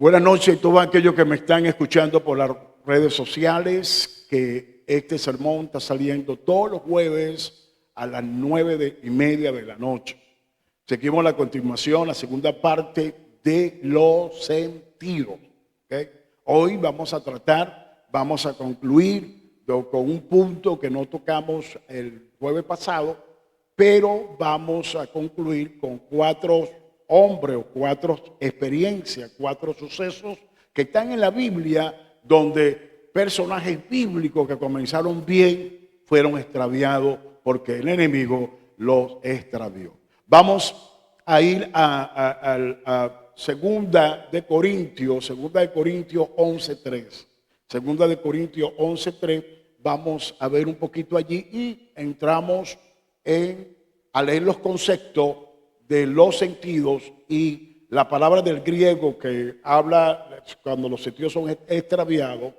Buenas noches a todos aquellos que me están escuchando por las redes sociales, que este sermón está saliendo todos los jueves a las 9:30 de la noche. Seguimos la continuación, la segunda parte de los sentidos. ¿Okay? Hoy vamos a concluir con un punto que no tocamos el jueves pasado, pero vamos a concluir con 4 hombres o 4 experiencias, 4 sucesos que están en la Biblia, donde personajes bíblicos que comenzaron bien fueron extraviados porque el enemigo los extravió. Vamos a ir a Segunda de Corintios 11:3. Segunda de Corintios 11:3. Vamos a ver un poquito allí y entramos a leer los conceptos de los sentidos y la palabra del griego que habla cuando los sentidos son extraviados.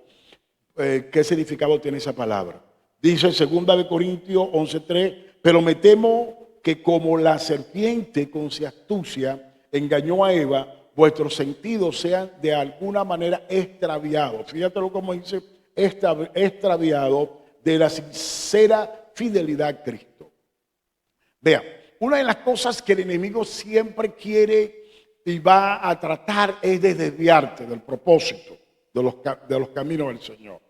¿Qué significado tiene esa palabra? Dice en 2 Corintios 11:3, pero me temo que como la serpiente con su astucia engañó a Eva, vuestros sentidos sean de alguna manera extraviados. Fíjate cómo dice, extraviado de la sincera fidelidad a Cristo. Vean, una de las cosas que el enemigo siempre quiere y va a tratar es de desviarte del propósito de los caminos del Señor.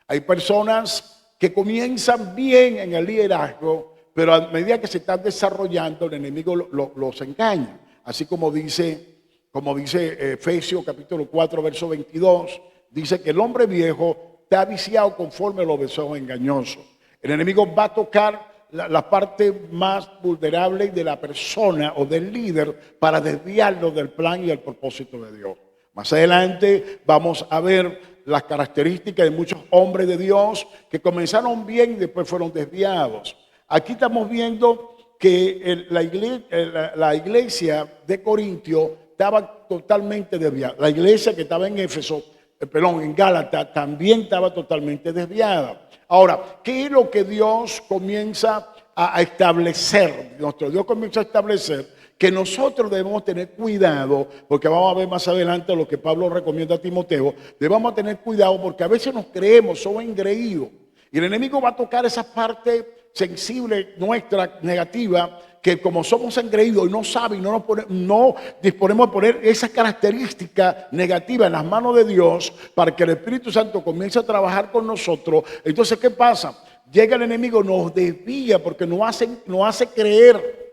Hay personas que comienzan bien en el liderazgo, pero a medida que se están desarrollando, el enemigo los engaña. Así como dice Efesios capítulo 4, verso 22, dice que el hombre viejo está viciado conforme a los deseos engañosos. El enemigo va a tocar la parte más vulnerable de la persona o del líder para desviarlo del plan y el propósito de Dios. Más adelante vamos a ver las características de muchos hombres de Dios que comenzaron bien y después fueron desviados. Aquí estamos viendo que la iglesia de Corintio estaba totalmente desviada. La iglesia que estaba en en Gálatas también estaba totalmente desviada. Ahora, ¿qué es lo que Dios comienza a establecer? Nuestro Dios comienza a establecer que nosotros debemos tener cuidado, porque vamos a ver más adelante lo que Pablo recomienda a Timoteo. Debemos tener cuidado porque a veces nos creemos, somos engreídos. Y el enemigo va a tocar esa parte sensible nuestra, negativa, que como somos engreídos y no saben, no disponemos de poner esa característica negativa en las manos de Dios para que el Espíritu Santo comience a trabajar con nosotros. Entonces, ¿qué pasa? Llega el enemigo, nos desvía porque nos hace creer.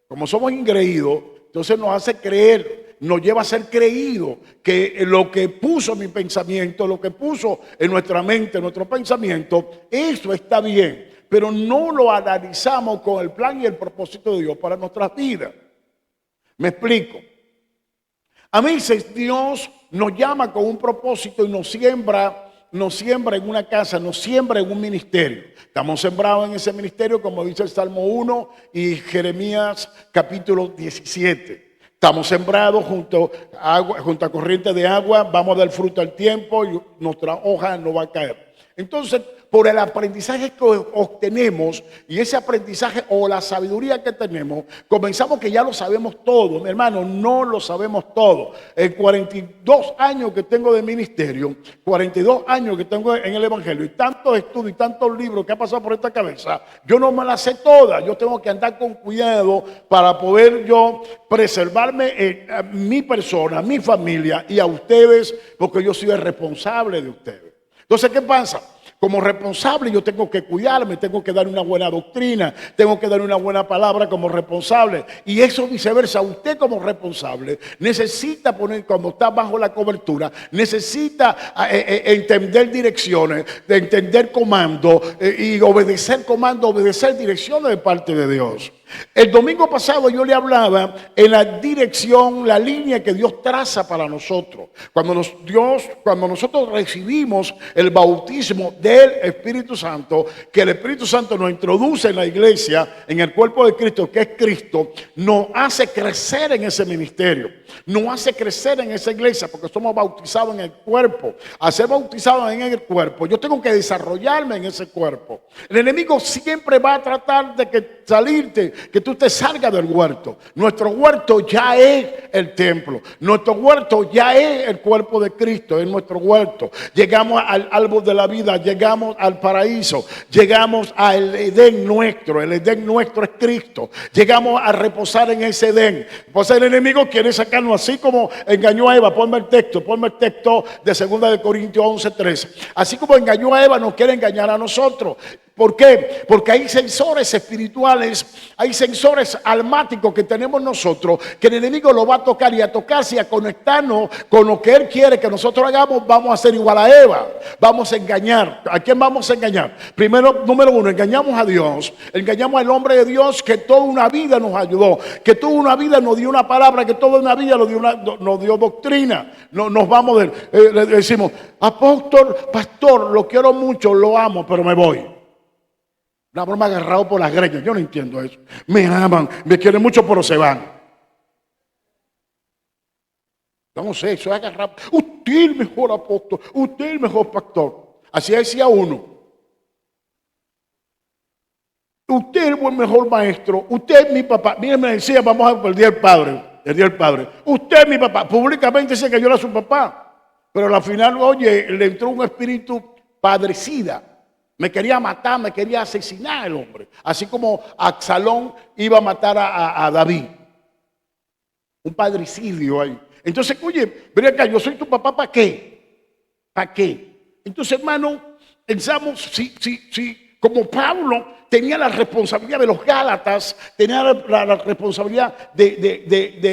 Como somos engreídos, entonces nos hace creer, nos lleva a ser creído que lo que puso mi pensamiento, lo que puso en nuestra mente, en nuestro pensamiento, eso está bien. Pero no lo analizamos con el plan y el propósito de Dios para nuestras vidas. Me explico. A veces Dios nos llama con un propósito y nos siembra en una casa, nos siembra en un ministerio. Estamos sembrados en ese ministerio, como dice el Salmo 1 y Jeremías capítulo 17. Estamos sembrados junto a corriente de agua, vamos a dar fruto al tiempo y nuestra hoja no va a caer. Entonces, por el aprendizaje que obtenemos y ese aprendizaje o la sabiduría que tenemos, comenzamos que ya lo sabemos todo. Mi hermano, no lo sabemos todo. En 42 años que tengo de ministerio, 42 años que tengo en el Evangelio y tantos estudios y tantos libros que ha pasado por esta cabeza, yo no me las sé todas. Yo tengo que andar con cuidado para poder yo preservarme mi persona, mi familia y a ustedes, porque yo soy el responsable de ustedes. Entonces, ¿qué pasa? Como responsable yo tengo que cuidarme, tengo que dar una buena doctrina, tengo que dar una buena palabra como responsable. Y eso viceversa, usted como responsable necesita poner, cuando está bajo la cobertura, necesita entender direcciones, de entender comandos y obedecer comandos, obedecer direcciones de parte de Dios. El domingo pasado yo le hablaba en la dirección, la línea que Dios traza para nosotros. Cuando nosotros recibimos el bautismo del Espíritu Santo, que el Espíritu Santo nos introduce en la iglesia, en el cuerpo de Cristo, que es Cristo, nos hace crecer en ese ministerio, nos hace crecer en esa iglesia, porque somos bautizados en el cuerpo. Al ser bautizados en el cuerpo, yo tengo que desarrollarme en ese cuerpo. El enemigo siempre va a tratar de salirte que tú te salgas del huerto. Nuestro huerto ya es el templo. Nuestro huerto ya es el cuerpo de Cristo, es nuestro huerto. Llegamos al árbol de la vida, llegamos al paraíso, llegamos al Edén nuestro. El Edén nuestro es Cristo. Llegamos a reposar en ese Edén. Pues el enemigo quiere sacarnos, así como engañó a Eva. Ponme el texto de 2 Corintios 11:13. Así como engañó a Eva, nos quiere engañar a nosotros. ¿Por qué? Porque hay sensores espirituales, hay sensores almáticos que tenemos nosotros, que el enemigo lo va a tocar, y a tocarse y a conectarnos con lo que él quiere que nosotros hagamos. Vamos a ser igual a Eva, vamos a engañar. ¿A quién vamos a engañar? Primero, número uno, engañamos a Dios, engañamos al hombre de Dios que toda una vida nos ayudó, que toda una vida nos dio una palabra, que toda una vida nos dio doctrina. Nos vamos le decimos: apóstol, pastor, lo quiero mucho, lo amo, pero me voy. Una broma agarrado por las greñas. Yo no entiendo eso. Me aman, me quieren mucho, pero se van. No sé, eso es agarrado. Usted es el mejor apóstol, usted es el mejor pastor. Así decía uno. Usted es el mejor maestro, usted es mi papá. Miren, me decía, vamos a ver el día del padre. El día del padre. Usted es mi papá. Públicamente dice que yo era su papá. Pero al final, oye, le entró un espíritu padrecida. Me quería matar, me quería asesinar el hombre. Así como Absalón iba a matar a David. Un padricidio ahí. Entonces, oye, ven acá, yo soy tu papá, ¿para qué? ¿Para qué? Entonces, hermano, pensamos, si como Pablo tenía la responsabilidad de los Gálatas, tenía la responsabilidad de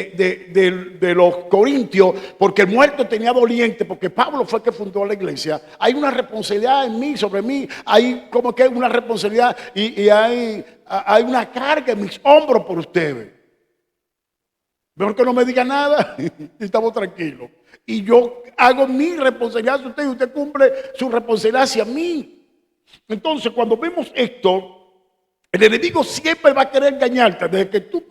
los Corintios, porque el muerto tenía doliente, porque Pablo fue el que fundó la iglesia. Hay una responsabilidad en mí, sobre mí, hay como que una responsabilidad y hay una carga en mis hombros por ustedes. Mejor que no me diga nada y estamos tranquilos. Y yo hago mi responsabilidad hacia usted y usted cumple su responsabilidad hacia mí. Entonces, cuando vemos esto, el enemigo siempre va a querer engañarte. Desde que tú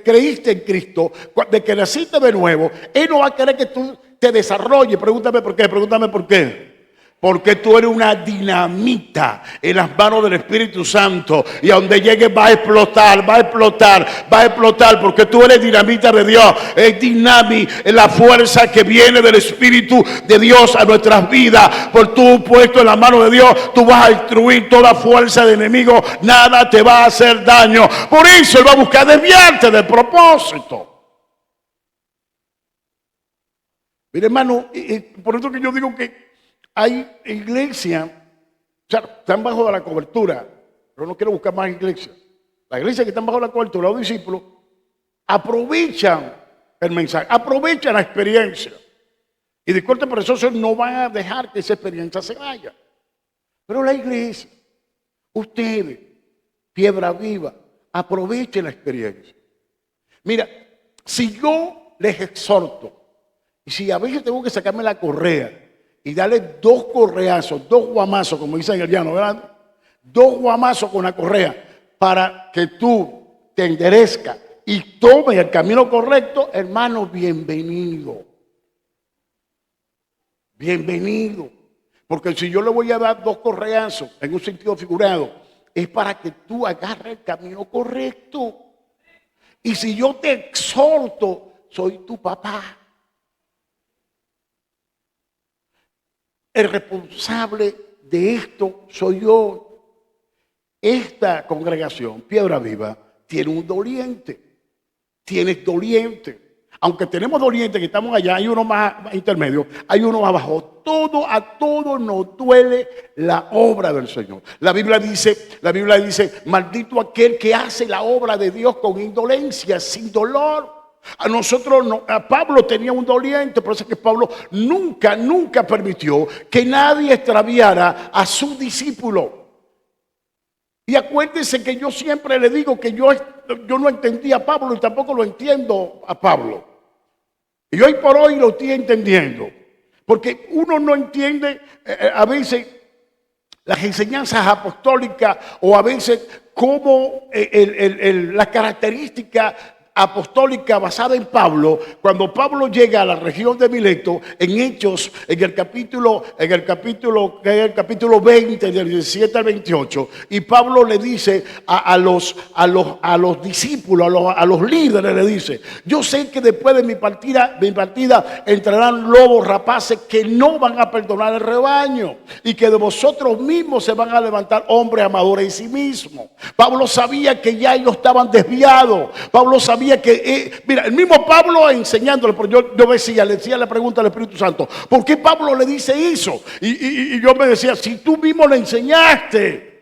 creíste en Cristo, de que naciste de nuevo, él no va a querer que tú te desarrolles. Pregúntame por qué, pregúntame por qué. Porque tú eres una dinamita en las manos del Espíritu Santo. Y a donde llegue va a explotar, va a explotar, va a explotar. Porque tú eres dinamita de Dios. Es dinami, es la fuerza que viene del Espíritu de Dios a nuestras vidas. Por tú puesto en la mano de Dios, tú vas a destruir toda fuerza de enemigo. Nada te va a hacer daño. Por eso Él va a buscar desviarte del propósito. Mire, hermano, por eso que yo digo que hay iglesias, o sea, están bajo la cobertura, pero no quiero buscar más iglesias. Las iglesias que están bajo la cobertura, los discípulos, aprovechan el mensaje, aprovechan la experiencia. Y disculpen, por eso no van a dejar que esa experiencia se vaya. Pero la iglesia, ustedes, Piedra Viva, aprovechen la experiencia. Mira, si yo les exhorto, y si a veces tengo que sacarme la correa, y darle 2 correazos, 2 guamazos, como dicen en el llano, ¿verdad? 2 guamazos con la correa para que tú te enderezcas y tomes el camino correcto, hermano, bienvenido. Bienvenido. Porque si yo le voy a dar 2 correazos en un sentido figurado, es para que tú agarres el camino correcto. Y si yo te exhorto, soy tu papá. El responsable de esto soy yo. Esta congregación, Piedra Viva, tiene un doliente. Tienes doliente. Aunque tenemos dolientes que estamos allá, hay uno más intermedio, hay uno más abajo. A todos nos duele la obra del Señor. La Biblia dice, maldito aquel que hace la obra de Dios con indolencia, sin dolor. A nosotros, a Pablo tenía un doliente, por eso es que Pablo nunca permitió que nadie extraviara a su discípulo. Y acuérdense que yo siempre le digo que yo no entendía a Pablo y tampoco lo entiendo a Pablo. Y hoy por hoy lo estoy entendiendo. Porque uno no entiende a veces las enseñanzas apostólicas o a veces cómo las características apostólica basada en Pablo, cuando Pablo llega a la región de Mileto, en Hechos, en el capítulo 20, del 17 al 28, y Pablo le dice a los discípulos, a los líderes, le dice: yo sé que después de mi partida entrarán lobos rapaces que no van a perdonar el rebaño, y que de vosotros mismos se van a levantar hombres amadores de sí mismos. Pablo sabía que ya ellos estaban desviados. Pablo sabía que, mira, el mismo Pablo enseñándole, pero yo le decía la pregunta al Espíritu Santo: ¿por qué Pablo le dice eso? Y yo me decía: si tú mismo le enseñaste.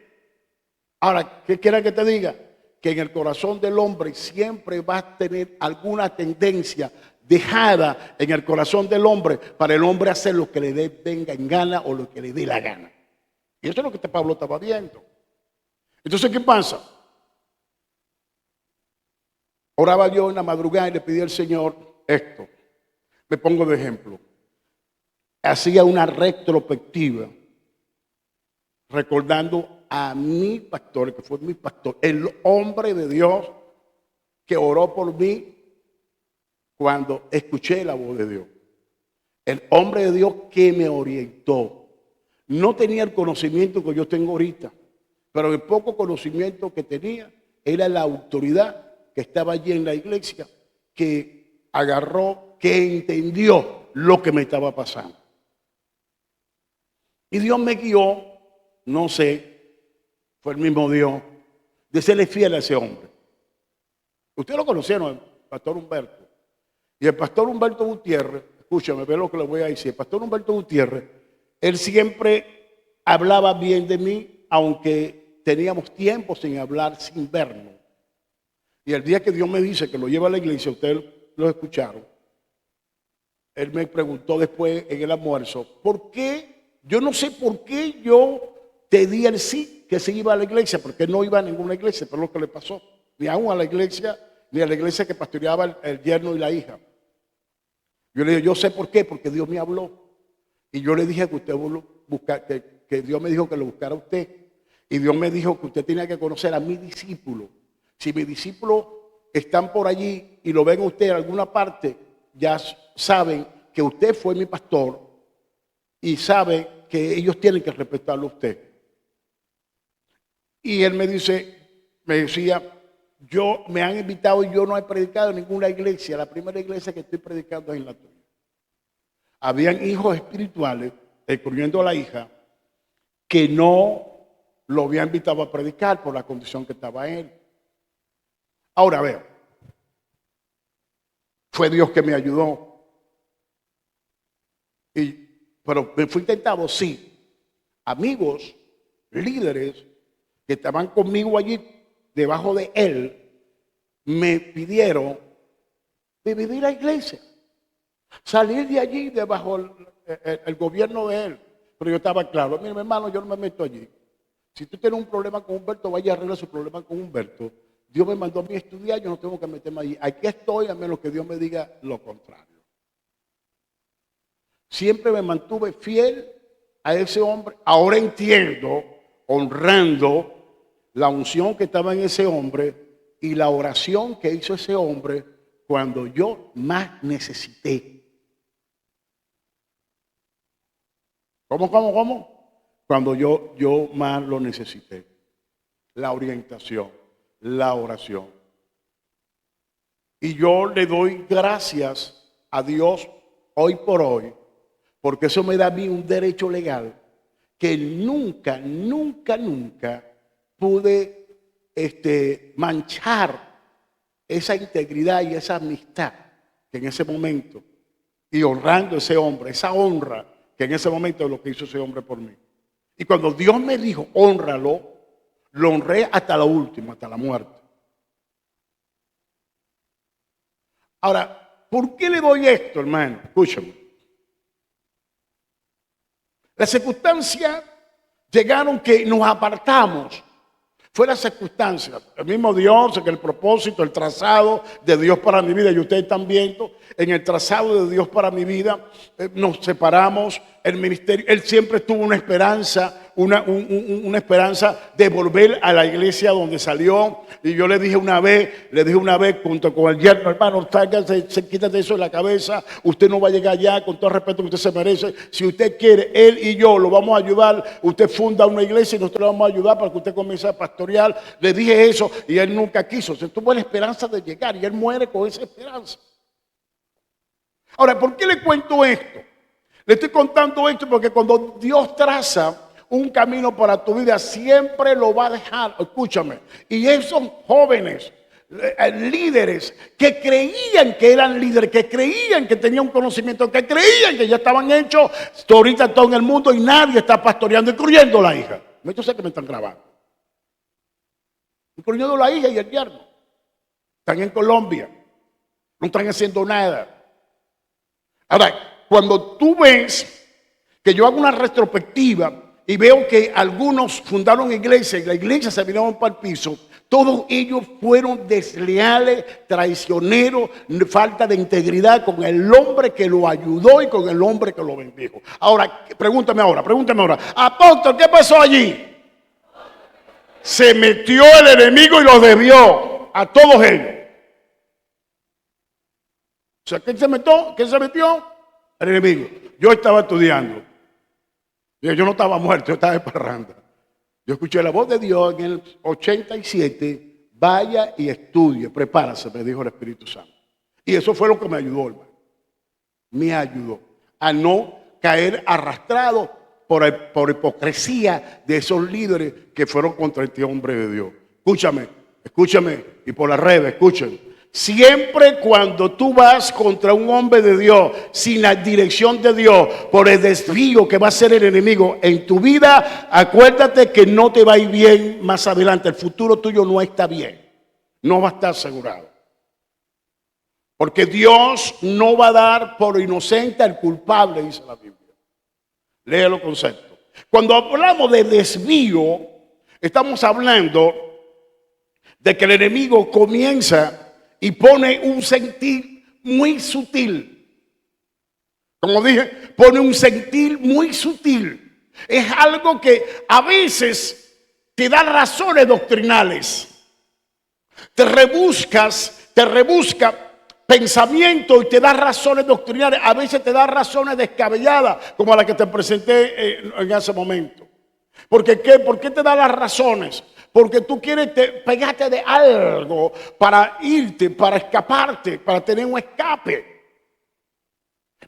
Ahora, ¿qué quiera que te diga? Que en el corazón del hombre siempre va a tener alguna tendencia dejada en el corazón del hombre para el hombre hacer lo que le dé venga en gana o lo que le dé la gana. Y eso es lo que Pablo estaba viendo. Entonces, ¿qué pasa? Oraba yo en la madrugada y le pedí al Señor esto. Me pongo de ejemplo. Hacía una retrospectiva, recordando a mi pastor, que fue mi pastor, el hombre de Dios que oró por mí cuando escuché la voz de Dios. El hombre de Dios que me orientó. No tenía el conocimiento que yo tengo ahorita, pero el poco conocimiento que tenía era la autoridad que estaba allí en la iglesia, que agarró, que entendió lo que me estaba pasando. Y Dios me guió, no sé, fue el mismo Dios, de serle fiel a ese hombre. Ustedes lo conocieron, el pastor Humberto. Y el pastor Humberto Gutiérrez, escúchame, ve lo que le voy a decir. El pastor Humberto Gutiérrez, él siempre hablaba bien de mí, aunque teníamos tiempo sin hablar, sin vernos. Y el día que Dios me dice que lo lleva a la iglesia, ustedes lo escucharon, él me preguntó después en el almuerzo: ¿por qué? Yo no sé por qué yo te di el sí, que se iba a la iglesia, porque no iba a ninguna iglesia, pero es lo que le pasó. Ni aún a la iglesia, ni a la iglesia que pastoreaba el yerno y la hija. Yo le dije: yo sé por qué, porque Dios me habló. Y yo le dije que usted que Dios me dijo que lo buscara a usted. Y Dios me dijo que usted tenía que conocer a mi discípulo. Si mis discípulos están por allí y lo ven a usted en alguna parte, ya saben que usted fue mi pastor y saben que ellos tienen que respetarlo a usted. Y él me decía: me han invitado y yo no he predicado en ninguna iglesia. La primera iglesia que estoy predicando es en la tuya. Habían hijos espirituales, incluyendo a la hija, que no lo habían invitado a predicar por la condición que estaba él. Ahora veo, fue Dios que me ayudó. Pero me fui tentado, sí. Amigos, líderes que estaban conmigo allí, debajo de él, me pidieron dividir la iglesia, salir de allí debajo el gobierno de él. Pero yo estaba claro: mire, mi hermano, yo no me meto allí. Si tú tienes un problema con Humberto, vaya a arreglar su problema con Humberto. Dios me mandó a mí a estudiar, yo no tengo que meterme allí. Aquí estoy, a menos que Dios me diga lo contrario. Siempre me mantuve fiel a ese hombre. Ahora entiendo, honrando la unción que estaba en ese hombre y la oración que hizo ese hombre cuando yo más necesité. ¿Cómo? Cuando yo más lo necesité. La orientación, la oración. Y yo le doy gracias a Dios hoy por hoy, porque eso me da a mí un derecho legal que nunca pude manchar esa integridad y esa amistad que en ese momento, y honrando a ese hombre, esa honra que en ese momento es lo que hizo ese hombre por mí. Y cuando Dios me dijo: hónralo, lo honré hasta lo último, hasta la muerte. Ahora, ¿por qué le doy esto, hermano? Escúchame. Las circunstancias llegaron que nos apartamos. Fue la circunstancia. El mismo Dios, en el propósito, el trazado de Dios para mi vida, y ustedes están viendo, en el trazado de Dios para mi vida, nos separamos. El ministerio, Él siempre tuvo una esperanza, una esperanza de volver a la iglesia donde salió. Y yo le dije una vez junto con el yerno, hermano, quítate eso de la cabeza, usted no va a llegar allá con todo el respeto que usted se merece. Si usted quiere, él y yo lo vamos a ayudar. Usted funda una iglesia y nosotros le vamos a ayudar para que usted comience a pastorear. Le dije eso y él nunca quiso. Se tuvo la esperanza de llegar y él muere con esa esperanza. Ahora, ¿por qué le cuento esto? Le estoy contando esto porque cuando Dios traza un camino para tu vida, siempre lo va a dejar. Escúchame. Y esos jóvenes, líderes que creían que eran líderes, que creían que tenían un conocimiento, que creían que ya estaban hechos, ahorita todo en el mundo y nadie está pastoreando, incluyendo la hija. Yo sé que me están grabando. Incluyendo la hija y el yerno. Están en Colombia. No están haciendo nada. Ahora, cuando tú ves que yo hago una retrospectiva y veo que algunos fundaron iglesias y la iglesia se vinieron para el piso, todos ellos fueron desleales, traicioneros, falta de integridad con el hombre que lo ayudó y con el hombre que lo bendijo. Ahora, pregúntame ahora. Apóstol, ¿qué pasó allí? Se metió el enemigo y los desvió a todos ellos. O sea, ¿quién se metió? El enemigo. Yo estaba estudiando. Yo no estaba muerto, yo estaba de parranda. Yo escuché la voz de Dios en el 87. Vaya y estudie, prepárase, me dijo el Espíritu Santo. Y eso fue lo que me ayudó, hermano. Me ayudó a no caer arrastrado por hipocresía de esos líderes que fueron contra este hombre de Dios. Escúchame, y por las redes, escuchen. Siempre cuando tú vas contra un hombre de Dios sin la dirección de Dios, por el desvío que va a ser el enemigo en tu vida, acuérdate que no te va a ir bien más adelante. El futuro tuyo no está bien, no va a estar asegurado. Porque Dios no va a dar por inocente al culpable, dice la Biblia. Lea los conceptos. Cuando hablamos de desvío, estamos hablando de que el enemigo comienza y pone un sentir muy sutil. Como dije, pone un sentir muy sutil. Es algo que a veces te da razones doctrinales. Te rebusca pensamiento y te da razones doctrinales. A veces te da razones descabelladas, como la que te presenté en ese momento. ¿Por qué te da las razones? Porque tú quieres pegarte de algo para irte, para escaparte, para tener un escape.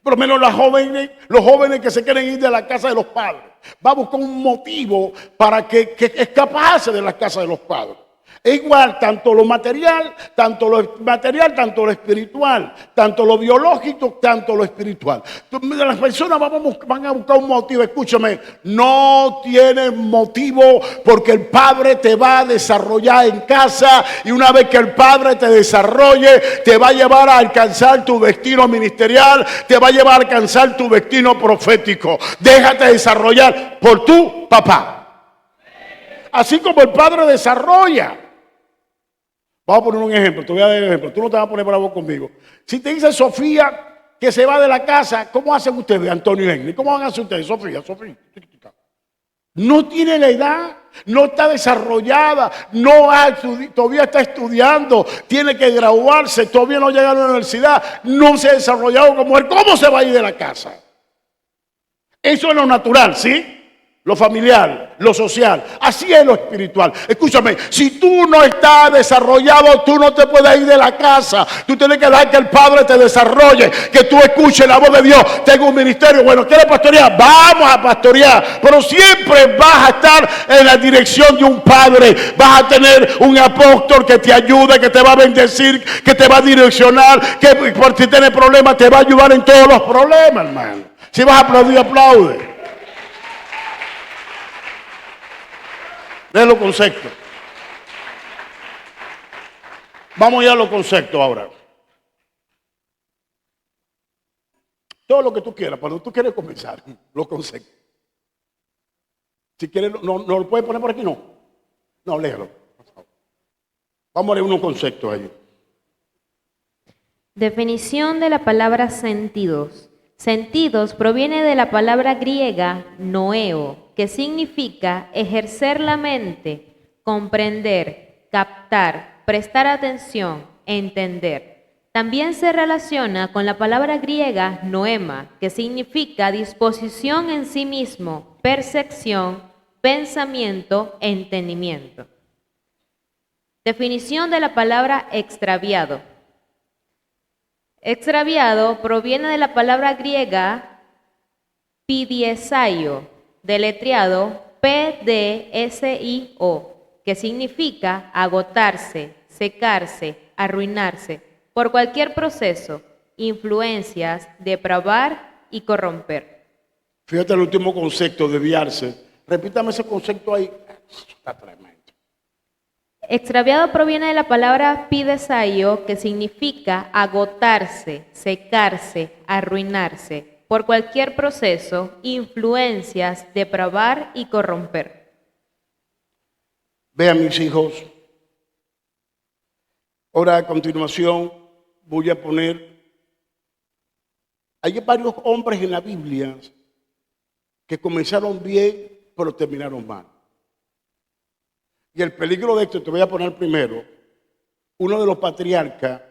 Por lo menos los jóvenes que se quieren ir de la casa de los padres, va a buscar un motivo para que escaparse de la casa de los padres. Es igual tanto lo material, tanto lo espiritual, tanto lo biológico, tanto lo espiritual. Las personas van a buscar un motivo. Escúchame, no tienes motivo porque el Padre te va a desarrollar en casa y una vez que el Padre te desarrolle, te va a llevar a alcanzar tu destino ministerial, te va a llevar a alcanzar tu destino profético. Déjate desarrollar por tu papá. Así como el Padre desarrolla. Vamos a poner un ejemplo, te voy a dar un ejemplo. Tú no te vas a poner bravo conmigo. Si te dice Sofía que se va de la casa, ¿cómo hacen ustedes, Antonio y Henry? ¿Cómo van a hacer ustedes, Sofía? No tiene la edad, no está desarrollada, todavía está estudiando, tiene que graduarse, todavía no llega a la universidad, no se ha desarrollado como él. ¿Cómo se va a ir de la casa? Eso es lo natural, ¿sí? Lo familiar, lo social, así es lo espiritual. Escúchame, si tú no estás desarrollado, tú no te puedes ir de la casa. Tú tienes que dejar que el Padre te desarrolle, que tú escuches la voz de Dios. Tengo un ministerio, bueno, ¿quieres pastorear? Vamos a pastorear, pero siempre vas a estar en la dirección de un Padre. Vas a tener un apóstol que te ayude, que te va a bendecir, que te va a direccionar, que por si tienes problemas te va a ayudar en todos los problemas, hermano. Si vas a aplaudir, aplaude. Lee los conceptos. Vamos ya a los conceptos ahora. Todo lo que tú quieras, pero tú quieres comenzar, los conceptos. Si quieres, no lo puedes poner por aquí, no. No, léalo. Vamos a leer unos conceptos ahí. Definición de la palabra sentidos. Sentidos proviene de la palabra griega noeo, que significa ejercer la mente, comprender, captar, prestar atención, entender. También se relaciona con la palabra griega noema, que significa disposición en sí mismo, percepción, pensamiento, entendimiento. Definición de la palabra extraviado. Extraviado proviene de la palabra griega pidiesaio, deletreado P-D-S-I-O, que significa agotarse, secarse, arruinarse, por cualquier proceso, influencias, depravar y corromper. Fíjate el último concepto, desviarse. Repítame ese concepto ahí. Está tremendo. Extraviado proviene de la palabra pidiesaio, que significa agotarse, secarse, arruinarse, por cualquier proceso, influencias, depravar y corromper. Vean, mis hijos, ahora a continuación voy a poner, hay varios hombres en la Biblia que comenzaron bien, pero terminaron mal. Y el peligro de esto, te voy a poner primero, uno de los patriarcas,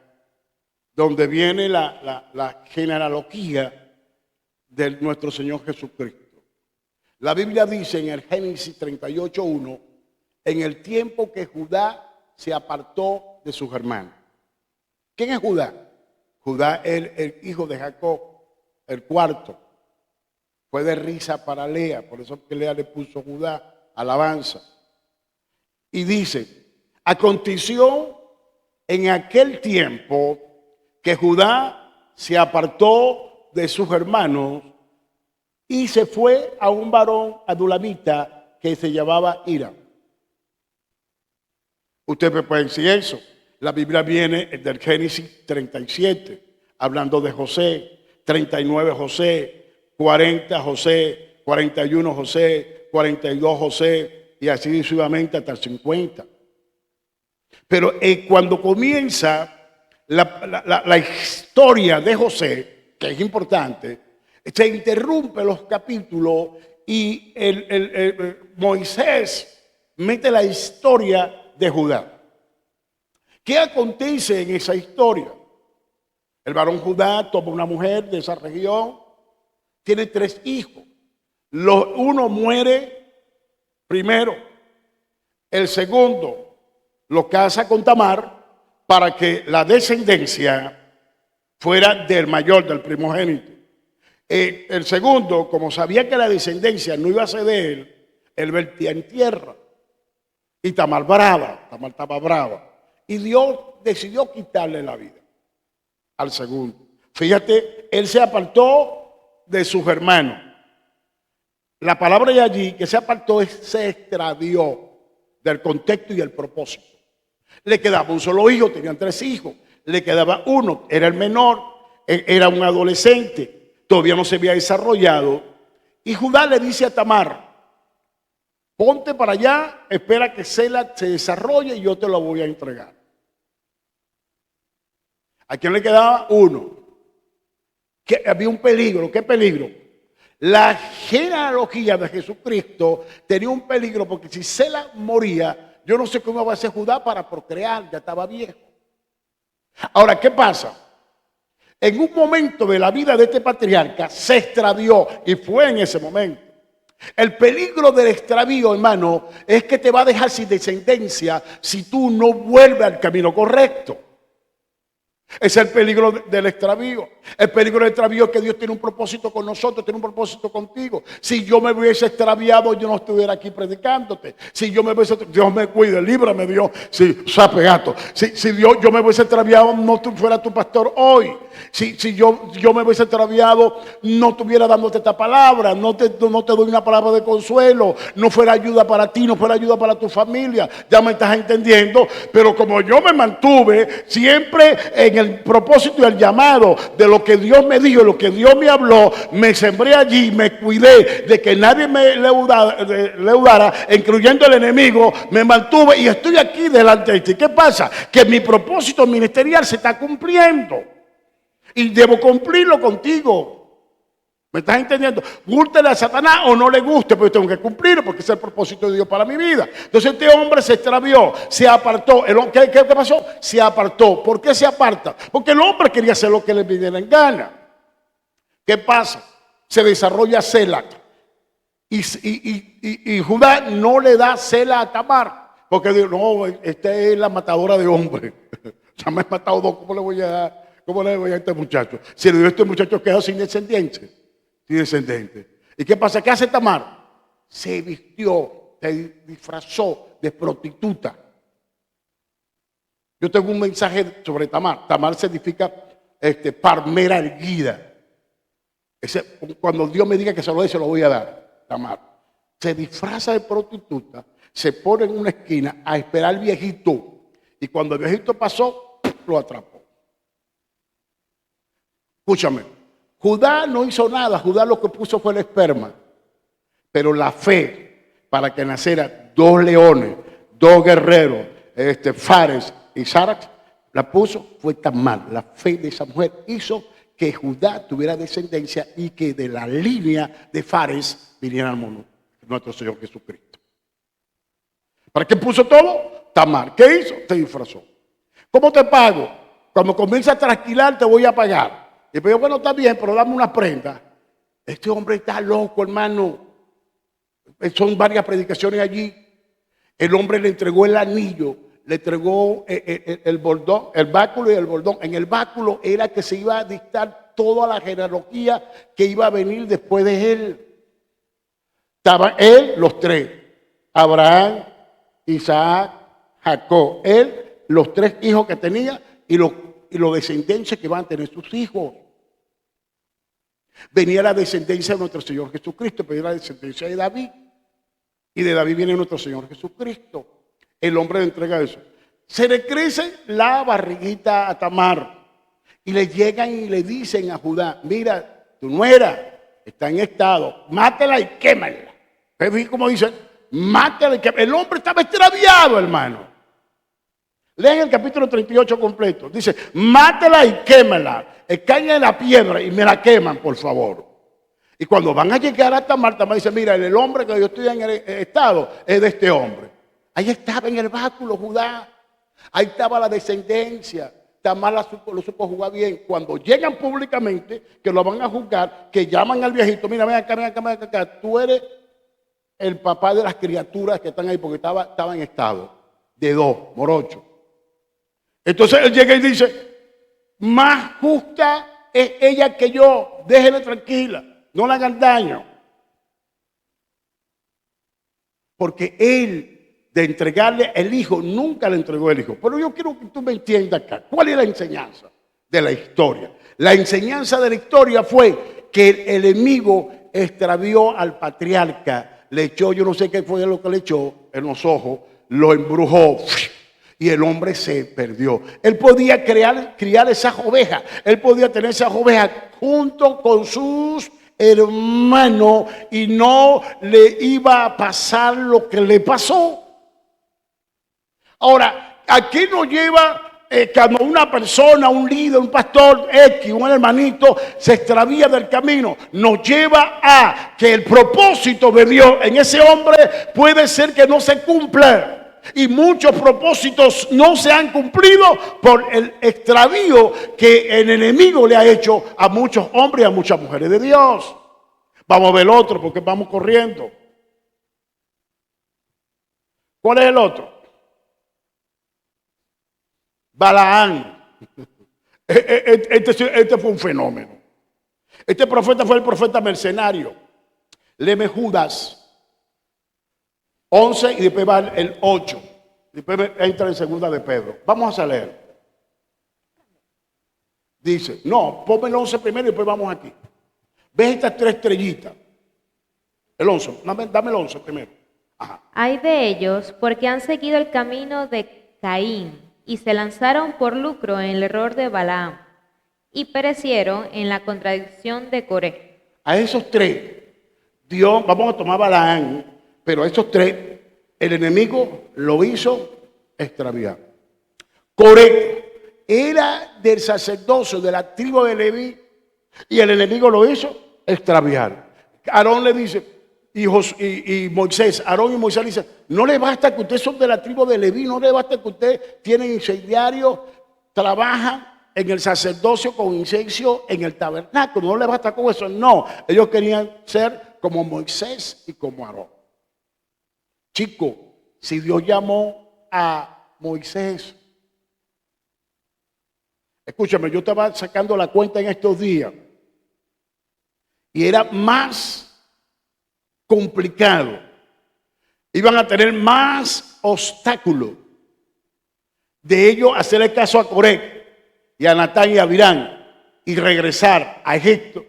donde viene la genealogía de nuestro Señor Jesucristo. La Biblia dice en el Génesis 38:1, en el tiempo que Judá se apartó de sus hermanos. ¿Quién es Judá? Judá es el hijo de Jacob, el cuarto. Fue de risa para Lea, por eso que Lea le puso Judá, alabanza. Y dice, aconteció en aquel tiempo que Judá se apartó de sus hermanos y se fue a un varón adulamita que se llamaba Hira. Usted me puede decir eso. La Biblia viene del Génesis 37, hablando de José, 39 José, 40 José, 41 José, 42 José, y así sucesivamente hasta el 50. Pero cuando comienza la historia de José, que es importante, se interrumpe los capítulos y Moisés mete la historia de Judá. ¿Qué acontece en esa historia? El varón Judá toma una mujer de esa región, tiene 3 hijos. Uno muere primero, el segundo lo casa con Tamar para que la descendencia fuera del mayor, del primogénito. El segundo, como sabía que la descendencia no iba a ser de él vertía en tierra. Y Tamar estaba brava. Y Dios decidió quitarle la vida al segundo. Fíjate, él se apartó de sus hermanos. La palabra de allí que se apartó es se extravió del contexto y el propósito. Le quedaba un solo hijo, tenían 3 hijos. Le quedaba uno, era el menor, era un adolescente, todavía no se había desarrollado. Y Judá le dice a Tamar, ponte para allá, espera que Sela se desarrolle y yo te lo voy a entregar. ¿A quién le quedaba? Uno. Que había un peligro. ¿Qué peligro? La genealogía de Jesucristo tenía un peligro porque si Sela moría, yo no sé cómo iba a ser Judá para procrear, ya estaba viejo. Ahora, ¿qué pasa? En un momento de la vida de este patriarca se extravió y fue en ese momento. El peligro del extravío, hermano, es que te va a dejar sin descendencia si tú no vuelves al camino correcto. Ese es el peligro del extravío. El peligro del extravío es que Dios tiene un propósito con nosotros, tiene un propósito contigo. Si yo me hubiese extraviado, yo no estuviera aquí predicándote. Si yo me hubiese, Dios me cuide, líbrame Dios. Si sape gato. Si yo me hubiese extraviado, no fuera tu pastor hoy. Si yo me hubiese extraviado, no estuviera dándote esta palabra, no te doy una palabra de consuelo, no fuera ayuda para ti, no fuera ayuda para tu familia. Ya me estás entendiendo. Pero como yo me mantuve siempre en el propósito y el llamado de lo que Dios me dijo, lo que Dios me habló, me sembré allí, me cuidé de que nadie me leudara, incluyendo el enemigo, me mantuve y estoy aquí delante de ti. ¿Qué pasa? Que mi propósito ministerial se está cumpliendo y debo cumplirlo contigo. ¿Me estás entendiendo? Gústele a Satanás o no le guste, pero yo tengo que cumplirlo porque ese es el propósito de Dios para mi vida. Entonces este hombre se extravió, se apartó. ¿Qué pasó? Se apartó. ¿Por qué se aparta? Porque el hombre quería hacer lo que le viniera en gana. ¿Qué pasa? Se desarrolla Cela. Y Judá no le da Cela a Tamar. Porque dijo, no, esta es la matadora de hombres. Ya me he matado dos, ¿cómo le voy a dar? ¿Cómo le voy a este muchacho? Si le dio a este muchacho quedó sin descendencia. Sin descendiente. ¿Y qué pasa? ¿Qué hace Tamar? Se vistió, se disfrazó de prostituta. Yo tengo un mensaje sobre Tamar. Tamar significa palmera erguida. Cuando Dios me diga que se lo dé, se lo voy a dar. Tamar. Se disfraza de prostituta, se pone en una esquina a esperar al viejito. Y cuando el viejito pasó, lo atrapó. Escúchame. Judá no hizo nada, Judá lo que puso fue el esperma, pero la fe para que nacieran dos leones, dos guerreros, Fares y Sarax, la puso fue Tamar. La fe de esa mujer hizo que Judá tuviera descendencia y que de la línea de Fares viniera al mundo nuestro Señor Jesucristo. ¿Para qué puso todo? Tamar. ¿Qué hizo? Se disfrazó. ¿Cómo te pago? Cuando comienza a trasquilar te voy a pagar. Y pues, bueno, está bien, pero dame una prenda. Este hombre está loco, hermano. Son varias predicaciones allí. El hombre le entregó el anillo, le entregó el bordón, el báculo y el bordón. En el báculo era que se iba a dictar toda la genealogía que iba a venir después de él. Estaban él, los tres. Abraham, Isaac, Jacob. Él, los tres hijos que tenía y los descendencias que van a tener sus hijos. Venía la descendencia de nuestro Señor Jesucristo, venía la descendencia de David. Y de David viene nuestro Señor Jesucristo. El hombre le entrega eso. Se le crece la barriguita a Tamar. Y le llegan y le dicen a Judá, mira, tu nuera está en estado, mátela y quémala. ¿Ves cómo dicen? Mátela y quémala. El hombre estaba extraviado, hermano. Lean el capítulo 38 completo. Dice, mátela y quémala. Caña en la piedra y me la queman, por favor. Y cuando van a llegar a Tamar, Tamar dice, mira, el hombre que yo estoy en el estado es de este hombre. Ahí estaba en el báculo Judá. Ahí estaba la descendencia. Tamar lo supo jugar bien. Cuando llegan públicamente, que lo van a juzgar, que llaman al viejito, mira, ven acá, ven acá, ven acá. Tú eres el papá de las criaturas que están ahí, porque estaba en estado de dos, morocho. Entonces él llega y dice, más justa es ella que yo, déjenla tranquila, no le hagan daño. Porque él, de entregarle el hijo, nunca le entregó el hijo. Pero yo quiero que tú me entiendas acá, ¿cuál es la enseñanza de la historia? La enseñanza de la historia fue que el enemigo extravió al patriarca, le echó, yo no sé qué fue lo que le echó en los ojos, lo embrujó. Y el hombre se perdió. Él podía criar esas ovejas. Él podía tener esas ovejas junto con sus hermanos y no le iba a pasar lo que le pasó. Ahora, aquí nos lleva cuando una persona, un líder, un pastor X, un hermanito se extravía del camino, nos lleva a que el propósito de Dios en ese hombre puede ser que no se cumpla. Y muchos propósitos no se han cumplido por el extravío que el enemigo le ha hecho a muchos hombres y a muchas mujeres de Dios. Vamos a ver el otro porque vamos corriendo. ¿Cuál es el otro? Balaán. Este fue un fenómeno. Este profeta fue el profeta mercenario. Leme Judas 11 y después va el 8. Después entra en segunda de Pedro. Vamos a leer. Dice, no, ponme el 11 primero y después vamos aquí. ¿Ves estas tres estrellitas? El 11, dame el 11 primero. Ajá. Hay de ellos porque han seguido el camino de Caín y se lanzaron por lucro en el error de Balaam y perecieron en la contradicción de Coré. A esos tres, Dios, vamos a tomar Balaam, pero a esos tres, el enemigo lo hizo extraviar. Coré era del sacerdocio de la tribu de Leví y el enemigo lo hizo extraviar. Aarón le dice, y Moisés, Aarón y Moisés le dicen, no le basta que ustedes son de la tribu de Leví, no le basta que ustedes tienen incendiarios, trabajan en el sacerdocio con incienso en el tabernáculo, no le basta con eso. No, ellos querían ser como Moisés y como Aarón. Chico, si Dios llamó a Moisés, escúchame, yo estaba sacando la cuenta en estos días y era más complicado. Iban a tener más obstáculos de ellos hacerle caso a Coré y a Natán y a Abirán y regresar a Egipto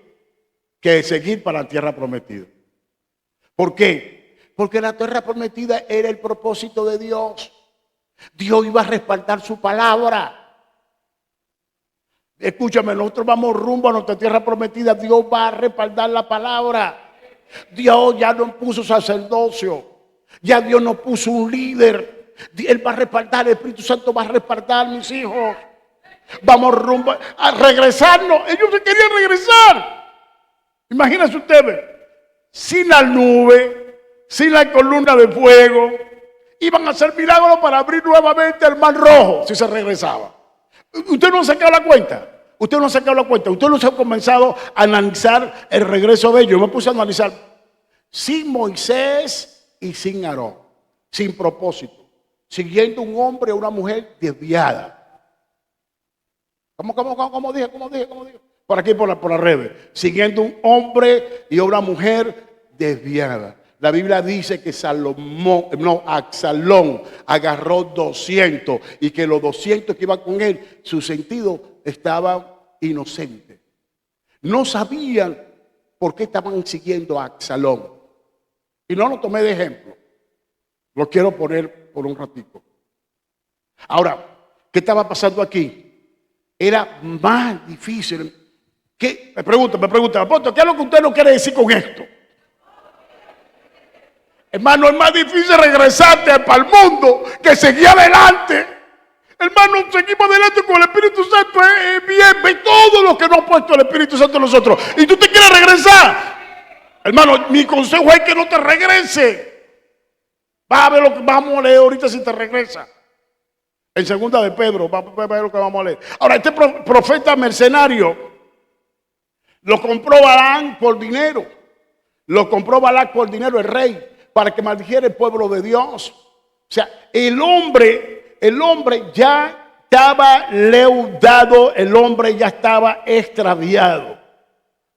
que seguir para la tierra prometida. ¿Por qué? Porque la tierra prometida era el propósito de Dios. Dios iba a respaldar su palabra. Escúchame, nosotros vamos rumbo a nuestra tierra prometida. Dios va a respaldar la palabra. Dios ya no puso sacerdocio. Ya Dios no puso un líder. Él va a respaldar, el Espíritu Santo va a respaldar, mis hijos. Vamos rumbo a regresarnos. Ellos se querían regresar. Imagínense ustedes, sin la nube, sin la columna de fuego, iban a hacer milagros para abrir nuevamente el mar rojo si se regresaba. Usted no ha sacado la cuenta. Usted no ha sacado la cuenta. Usted no se ha comenzado a analizar el regreso de ellos. Yo me puse a analizar sin Moisés y sin Aarón, sin propósito, siguiendo un hombre o una mujer desviada. ¿Cómo dije? Por aquí, por las redes. Siguiendo un hombre y una mujer desviada. La Biblia dice que Absalón agarró 200 y que los 200 que iban con él, su sentido estaban inocentes. No sabían por qué estaban siguiendo a Absalón. Y no lo tomé de ejemplo. Lo quiero poner por un ratito. Ahora, ¿qué estaba pasando aquí? Era más difícil. Me pregunta, apóstol, ¿qué es lo que usted no quiere decir con esto? Hermano, es más difícil regresarte para el mundo que seguir adelante. Hermano, seguimos adelante con el Espíritu Santo. Es bien, ve todo lo que nos ha puesto el Espíritu Santo en nosotros. Y tú te quieres regresar. Hermano, mi consejo es que no te regrese. Vas a ver lo que vamos a leer ahorita si te regresa. En segunda de Pedro, vamos a ver lo que vamos a leer. Ahora, este profeta mercenario lo compró Balaam por dinero. Lo compró Balac por dinero, el rey, para que maldijera el pueblo de Dios. O sea, el hombre ya estaba leudado, el hombre ya estaba extraviado.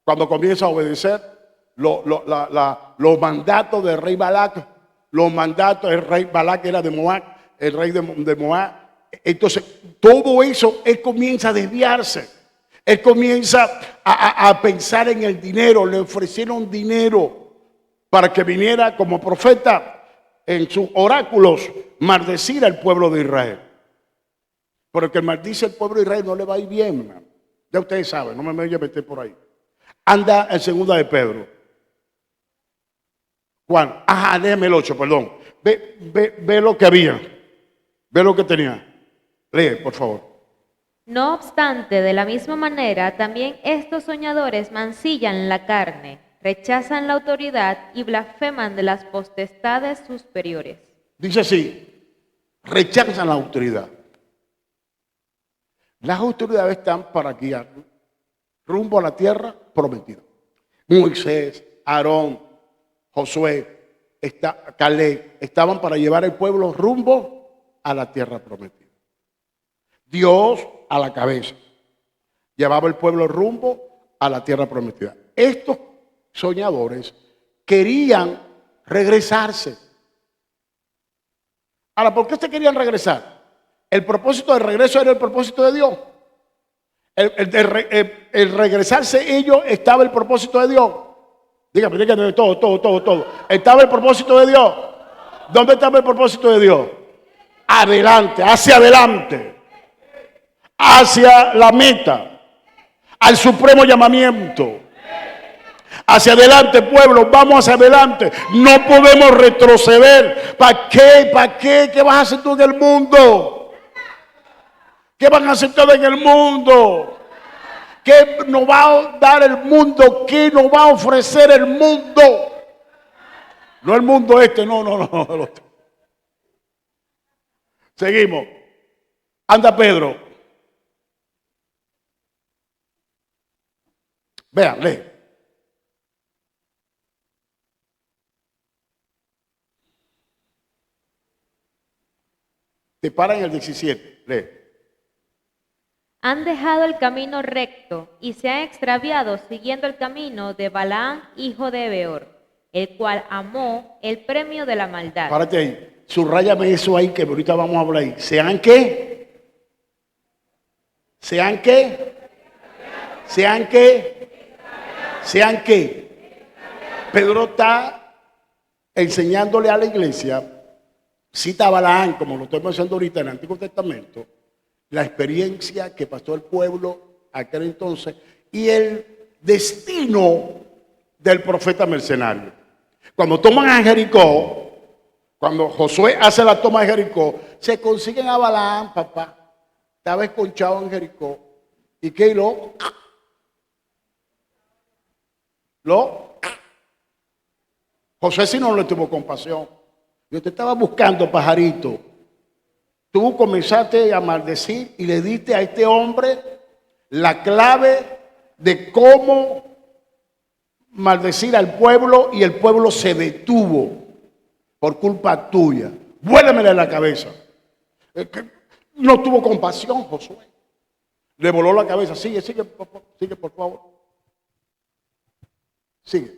Cuando comienza a obedecer los mandatos del rey Balac, los mandatos del rey Balac era de Moab, el rey de Moab. Entonces, todo eso, él comienza a desviarse. Él comienza a pensar en el dinero. Le ofrecieron dinero para que viniera como profeta en sus oráculos maldecir al pueblo de Israel. Pero el que maldice al pueblo de Israel no le va a ir bien, hermano. Ya ustedes saben, no me voy a meter por ahí. Anda en segunda de Pedro. Juan, déjame el 8, perdón. Ve lo que había. Ve lo que tenía. Lee, por favor. No obstante, de la misma manera, también estos soñadores mancillan la carne, rechazan la autoridad y blasfeman de las potestades superiores. Dice así, rechazan la autoridad. Las autoridades están para guiar rumbo a la tierra prometida. Moisés, Aarón, Josué, Caleb, estaban para llevar al pueblo rumbo a la tierra prometida. Dios a la cabeza. Llevaba el pueblo rumbo a la tierra prometida. Estos soñadores querían regresarse. Ahora, ¿por qué se querían regresar? El propósito del regreso era el propósito de Dios. El regresarse ellos estaba el propósito de Dios. Dígame, todo. Estaba el propósito de Dios. ¿Dónde estaba el propósito de Dios? Adelante, hacia adelante. Hacia la meta, al supremo llamamiento. Hacia adelante, pueblo, vamos hacia adelante. No podemos retroceder. ¿Para qué? ¿Qué vas a hacer tú en el mundo? ¿Qué van a hacer todos en el mundo? ¿Qué nos va a dar el mundo? ¿Qué nos va a ofrecer el mundo? No el mundo este, no, el otro. Seguimos. Anda Pedro. Vean, lee. Te paran el 17, lee. Han dejado el camino recto y se han extraviado siguiendo el camino de Balaam, hijo de Beor, el cual amó el premio de la maldad. Párate ahí. Subrayame eso ahí que ahorita vamos a hablar ahí. ¿Sean qué? ¿Sean qué? ¿Sean qué? ¿Sean qué? Pedro está enseñándole a la iglesia, cita a Balaam, como lo estoy mencionando ahorita en el Antiguo Testamento, la experiencia que pasó el pueblo aquel entonces y el destino del profeta mercenario. Cuando toman a Jericó, cuando Josué hace la toma de Jericó, se consiguen a Balaam, papá, estaba esconchado en Jericó, y que Josué sí no le tuvo compasión. Yo te estaba buscando, pajarito. Tú comenzaste a maldecir y le diste a este hombre la clave de cómo maldecir al pueblo y el pueblo se detuvo por culpa tuya. Vuélemele la cabeza. No tuvo compasión, Josué. Le voló la cabeza. Sigue, por favor. Sigue.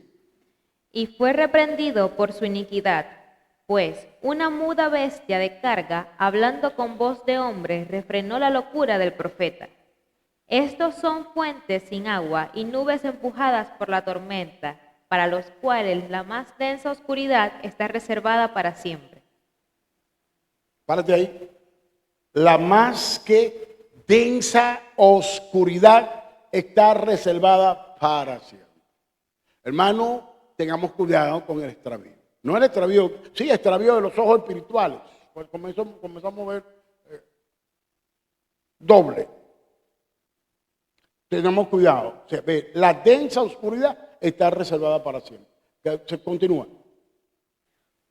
Y fue reprendido por su iniquidad, pues una muda bestia de carga, hablando con voz de hombre, refrenó la locura del profeta. Estos son fuentes sin agua y nubes empujadas por la tormenta, para los cuales la más densa oscuridad está reservada para siempre. Párate ahí. La más que densa oscuridad está reservada para siempre. Hermano, tengamos cuidado con el extravío. No el extravío, sí, extravío de los ojos espirituales. Pues comenzamos a ver doble. Tengamos cuidado. La densa oscuridad está reservada para siempre. Se continúa.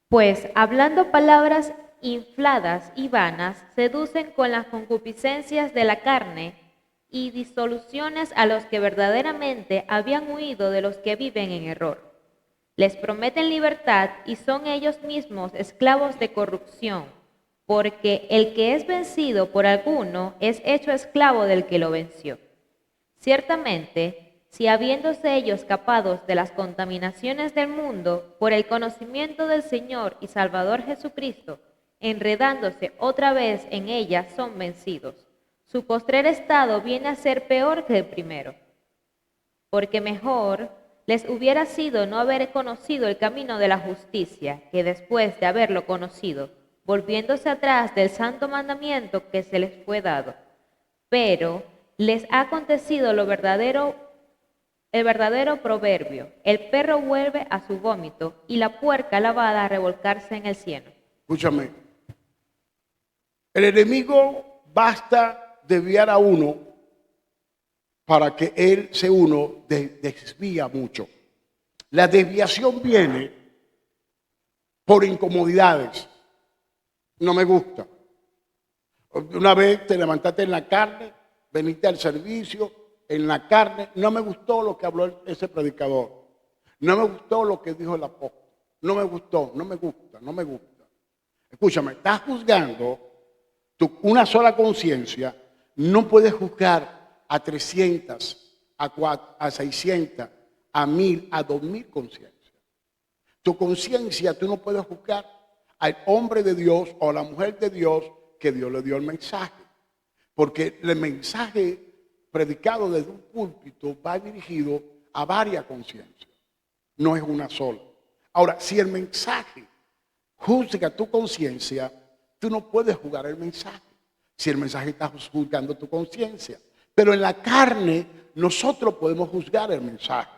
Pues hablando palabras infladas y vanas, seducen con las concupiscencias de la carne y disoluciones a los que verdaderamente habían huido de los que viven en error. Les prometen libertad y son ellos mismos esclavos de corrupción, porque el que es vencido por alguno es hecho esclavo del que lo venció. Ciertamente, si habiéndose ellos escapados de las contaminaciones del mundo por el conocimiento del Señor y Salvador Jesucristo, enredándose otra vez en ellas son vencidos, su postrer estado viene a ser peor que el primero. Porque mejor les hubiera sido no haber conocido el camino de la justicia, que después de haberlo conocido, volviéndose atrás del santo mandamiento que se les fue dado. Pero les ha acontecido el verdadero proverbio: el perro vuelve a su vómito y la puerca lavada a revolcarse en el cieno. Escúchame. El enemigo basta desviar a uno para que uno desvía mucho. La desviación viene por incomodidades. No me gusta. Una vez te levantaste en la carne, veniste al servicio, en la carne. No me gustó lo que habló ese predicador. No me gustó lo que dijo el apóstol. No me gustó, no me gusta. Escúchame, estás juzgando una sola conciencia. No puedes juzgar a 300, a 600, a 1000, a 2000 conciencias. Tu conciencia, tú no puedes juzgar al hombre de Dios o a la mujer de Dios que Dios le dio el mensaje. Porque el mensaje predicado desde un púlpito va dirigido a varias conciencias. No es una sola. Ahora, si el mensaje juzga tu conciencia, tú no puedes juzgar el mensaje. Si el mensaje está juzgando tu conciencia. Pero en la carne, nosotros podemos juzgar el mensaje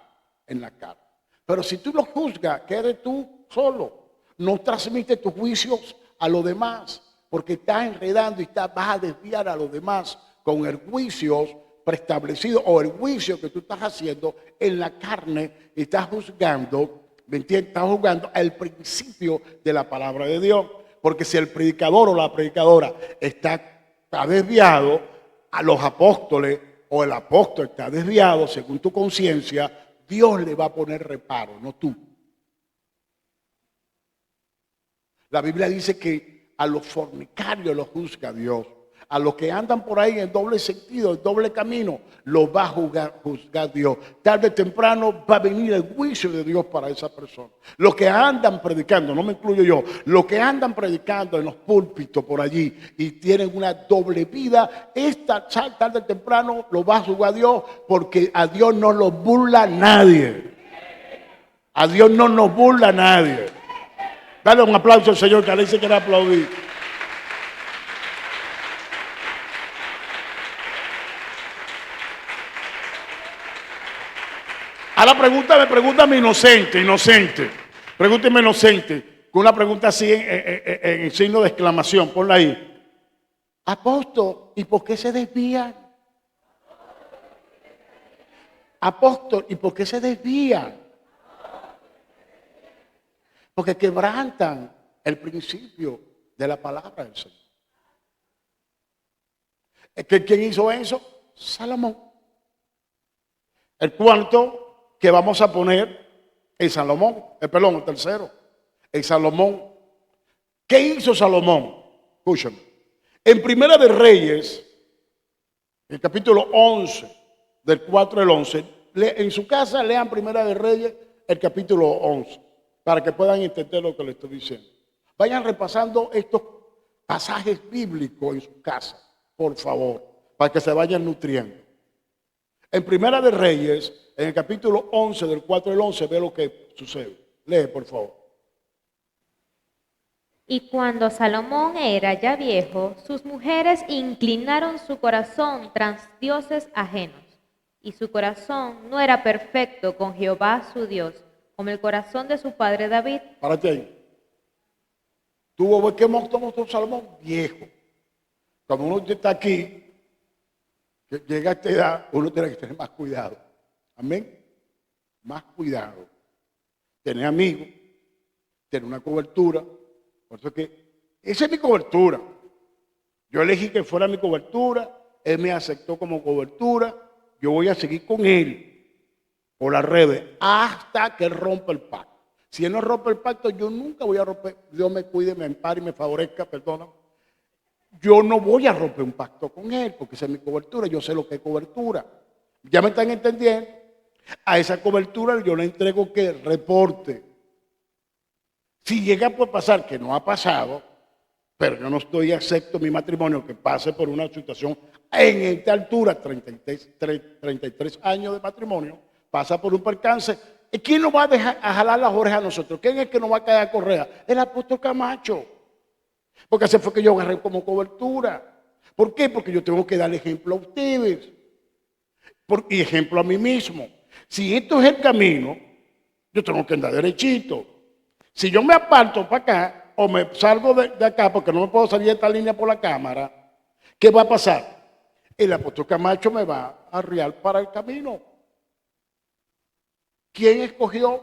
en la carne. Pero si tú lo juzgas, que eres tú solo, no transmites tus juicios a los demás, porque estás enredando y vas a desviar a los demás con el juicios preestablecido o el juicio que tú estás haciendo en la carne y estás juzgando, ¿me entiendes? Estás juzgando el principio de la palabra de Dios. Porque si el predicador o la predicadora está desviado, a los apóstoles o el apóstol está desviado según tu conciencia, Dios le va a poner reparo, no tú. La Biblia dice que a los fornicarios los juzga Dios. A los que andan por ahí en doble sentido, en doble camino, los va a juzgar Dios. Tarde o temprano va a venir el juicio de Dios para esa persona. Los que andan predicando, no me incluyo yo, los que andan predicando en los púlpitos por allí y tienen una doble vida, tarde o temprano lo va a juzgar Dios, porque a Dios no lo burla nadie. A Dios no nos burla nadie. Dale un aplauso al Señor, que a él se quiere aplaudir. Ahora pregúntame inocente. Pregúnteme inocente, con una pregunta así en signo de exclamación, ponla ahí. Apóstol, ¿y por qué se desvían? Apóstol, ¿y por qué se desvían? Porque quebrantan el principio de la palabra del Señor. ¿Quién hizo eso? Salomón. El cuarto que vamos a poner es Salomón, el tercero, es Salomón. ¿Qué hizo Salomón? Escúchame. En Primera de Reyes, el capítulo 11, del 4 al 11, en su casa lean Primera de Reyes, el capítulo 11, para que puedan entender lo que les estoy diciendo. Vayan repasando estos pasajes bíblicos en su casa, por favor, para que se vayan nutriendo. En Primera de Reyes, en el capítulo 11, del 4 al 11, ve lo que sucede. Lee, por favor. Y cuando Salomón era ya viejo, sus mujeres inclinaron su corazón tras dioses ajenos, y su corazón no era perfecto con Jehová su Dios, como el corazón de su padre David. Párate ahí. Tuvo que mostró Salomón viejo. Cuando uno está aquí, que llega a esta edad, uno tiene que tener más cuidado. Amén. Más cuidado. Tener amigos, tener una cobertura. Por eso que esa es mi cobertura. Yo elegí que fuera mi cobertura, él me aceptó como cobertura, yo voy a seguir con él por las redes hasta que él rompa el pacto. Si él no rompe el pacto, yo nunca voy a romper. Dios me cuide, me ampare y me favorezca, perdona. Yo no voy a romper un pacto con él, porque esa es mi cobertura, yo sé lo que es cobertura. ¿Ya me están entendiendo? A esa cobertura yo le entrego que reporte. Si llega a pasar, que no ha pasado, pero yo no estoy acepto mi matrimonio que pase por una situación en esta altura, 33 años de matrimonio, pasa por un percance. ¿Quién nos va a dejar a jalar las orejas a nosotros? ¿Quién es que nos va a caer a correa? El apóstol Camacho. Porque ese fue que yo agarré como cobertura. ¿Por qué? Porque yo tengo que dar ejemplo a ustedes. Y ejemplo a mí mismo. Si esto es el camino, yo tengo que andar derechito. Si yo me aparto para acá o me salgo de acá porque no me puedo salir de esta línea por la cámara, ¿qué va a pasar? El apóstol Camacho me va a arriar para el camino. ¿Quién escogió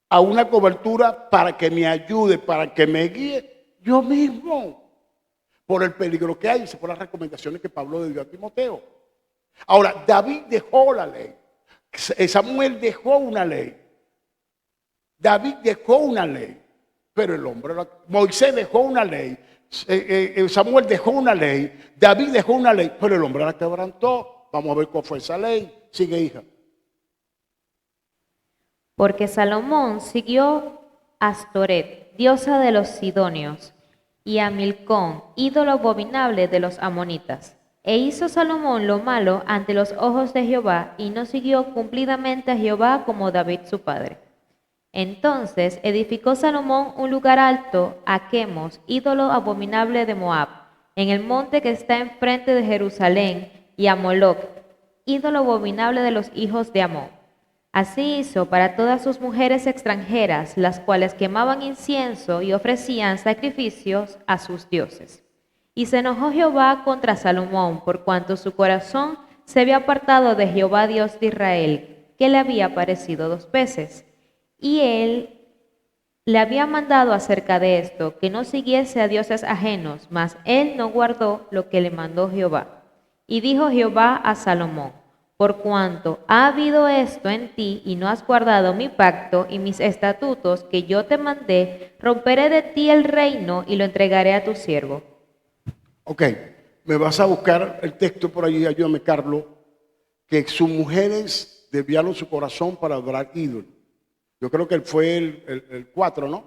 a una cobertura para que me ayude, para que me guíe? Yo mismo. Por el peligro que hay, por las recomendaciones que Pablo le dio a Timoteo. Ahora, David dejó la ley. Samuel dejó una ley. David dejó una ley. Pero el hombre, Moisés dejó una ley. Samuel dejó una ley. David dejó una ley. Pero el hombre la quebrantó. Vamos a ver cuál fue esa ley. Sigue, hija. Porque Salomón siguió a Astoret, diosa de los sidonios, y a Milcón, ídolo abominable de los amonitas. E hizo Salomón lo malo ante los ojos de Jehová, y no siguió cumplidamente a Jehová como David su padre. Entonces edificó Salomón un lugar alto a Quemos, ídolo abominable de Moab, en el monte que está enfrente de Jerusalén, y a Moloc, ídolo abominable de los hijos de Amón. Así hizo para todas sus mujeres extranjeras, las cuales quemaban incienso y ofrecían sacrificios a sus dioses. Y se enojó Jehová contra Salomón, por cuanto su corazón se había apartado de Jehová Dios de Israel, que le había aparecido 2 veces. Y él le había mandado acerca de esto, que no siguiese a dioses ajenos, mas él no guardó lo que le mandó Jehová. Y dijo Jehová a Salomón: por cuanto ha habido esto en ti y no has guardado mi pacto y mis estatutos que yo te mandé, romperé de ti el reino y lo entregaré a tu siervo. Ok, me vas a buscar el texto por allí, ayúdame, Carlos, que sus mujeres desviaron su corazón para adorar ídolos. Yo creo que él fue el 4, ¿no?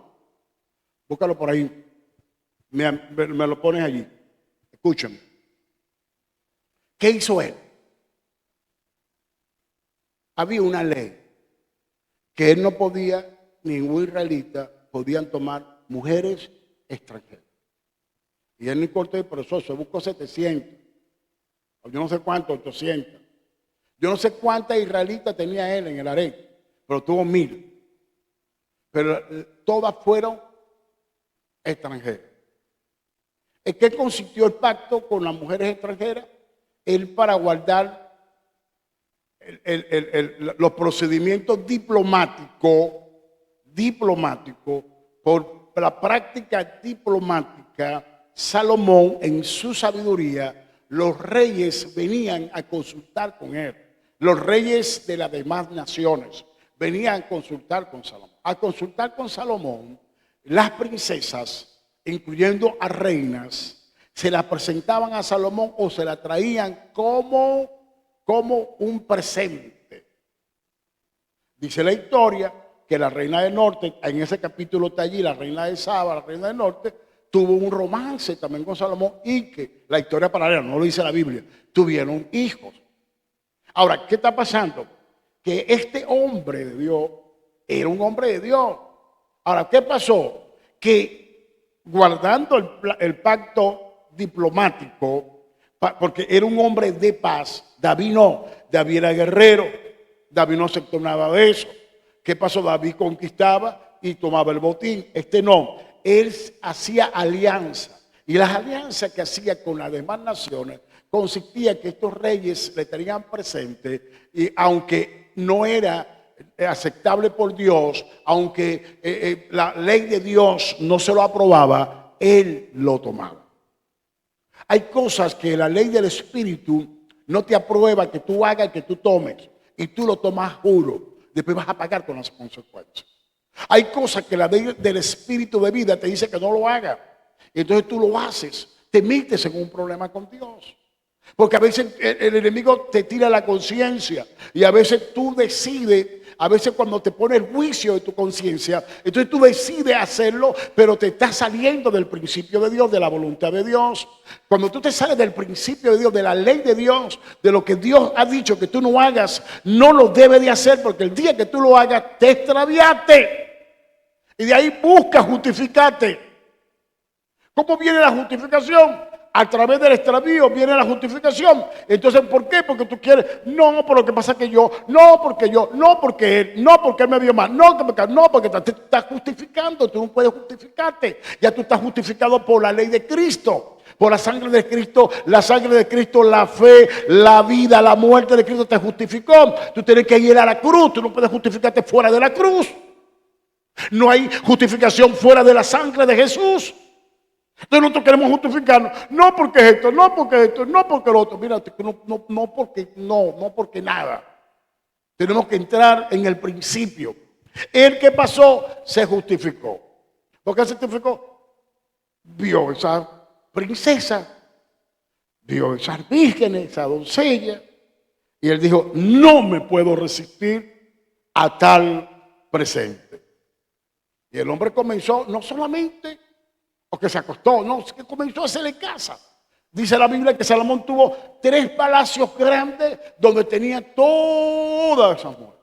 Búscalo por ahí. Me lo pones allí. Escúchame. ¿Qué hizo él? Había una ley que él no podía, ningún israelita, podían tomar mujeres extranjeras. Y él no importa el proceso, buscó 700. Yo no sé cuántos, 800. Yo no sé cuántas israelitas tenía él en el harén, pero tuvo 1000. Pero todas fueron extranjeras. ¿En qué consistió el pacto con las mujeres extranjeras? Él, para guardar los procedimientos diplomáticos, por la práctica diplomática, Salomón, en su sabiduría, los reyes venían a consultar con él. Los reyes de las demás naciones venían a consultar con Salomón. A consultar con Salomón, las princesas, incluyendo a reinas, se las presentaban a Salomón o se la traían como un presente. Dice la historia que la reina del norte, en ese capítulo está allí, la reina de Saba, la reina del norte, tuvo un romance también con Salomón y que la historia paralela, no lo dice la Biblia, tuvieron hijos. Ahora, ¿qué está pasando? Que este hombre de Dios era un hombre de Dios. Ahora, ¿qué pasó? Que guardando el pacto diplomático, porque era un hombre de paz, David no, David era guerrero, David no aceptó nada de eso. ¿Qué pasó? David conquistaba y tomaba el botín, este no. Él hacía alianza y las alianzas que hacía con las demás naciones consistía que estos reyes le tenían presente y aunque no era aceptable por Dios, aunque la ley de Dios no se lo aprobaba, él lo tomaba. Hay cosas que la ley del Espíritu no te aprueba que tú hagas, que tú tomes y tú lo tomas juro, después vas a pagar con las consecuencias. Hay cosas que la ley del Espíritu de vida te dice que no lo hagas. Y entonces tú lo haces, te metes en un problema con Dios. Porque a veces el enemigo te tira la conciencia y a veces tú decides, a veces cuando te pone el juicio de tu conciencia, entonces tú decides hacerlo, pero te estás saliendo del principio de Dios, de la voluntad de Dios. Cuando tú te sales del principio de Dios, de la ley de Dios, de lo que Dios ha dicho que tú no hagas, no lo debes de hacer porque el día que tú lo hagas te extraviaste. Y de ahí busca justificarte. ¿Cómo viene la justificación? A través del extravío viene la justificación. Entonces, ¿por qué? Porque tú quieres, no, por lo que pasa que yo, no, porque yo, no, porque él, no, porque él me vio mal, no, porque te estás justificando, tú no puedes justificarte. Ya tú estás justificado por la ley de Cristo, por la sangre de Cristo, la fe, la vida, la muerte de Cristo te justificó. Tú tienes que ir a la cruz, tú no puedes justificarte fuera de la cruz. No hay justificación fuera de la sangre de Jesús. Entonces nosotros queremos justificarnos. No porque esto, no porque esto, no porque lo otro. Mira, no porque nada. Tenemos que entrar en el principio. El que pasó se justificó. ¿Por qué se justificó? Vio esa princesa, vio esas vírgenes, esa doncella. Y él dijo, no me puedo resistir a tal presente. Y el hombre comenzó, no solamente, o que se acostó, no, que comenzó a hacerle casa. Dice la Biblia que Salomón tuvo 3 palacios grandes donde tenía todas esas mujeres.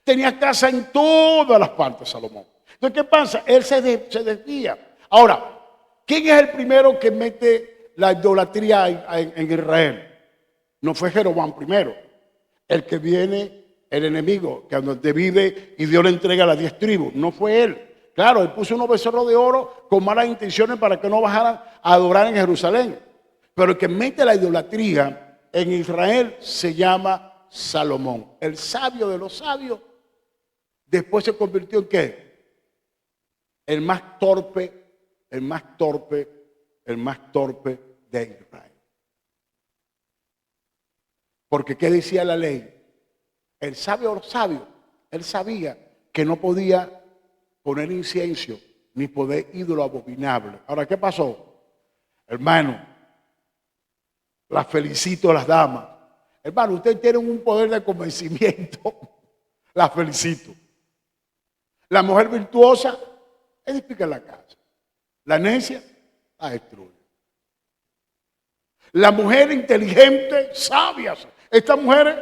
Tenía casa en todas las partes, Salomón. Entonces, ¿qué pasa? Él se desvía. Ahora, ¿quién es el primero que mete la idolatría en Israel? No fue Jeroboam primero. El que viene, el enemigo, que donde vive y Dios le entrega las 10 tribus. No fue él. Claro, él puso unos becerros de oro con malas intenciones para que no bajaran a adorar en Jerusalén. Pero el que mete la idolatría en Israel se llama Salomón. El sabio de los sabios. Después se convirtió en ¿qué? El más torpe de Israel. Porque ¿qué decía la ley? El sabio de los sabios, él sabía que no podía poner incienso ni poner ídolo abominable. Ahora, ¿qué pasó? Hermano, las felicito a las damas. Hermano, ustedes tienen un poder de convencimiento. Las felicito. La mujer virtuosa edifica la casa. La necia la destruye. La mujer inteligente, sabia. Estas mujeres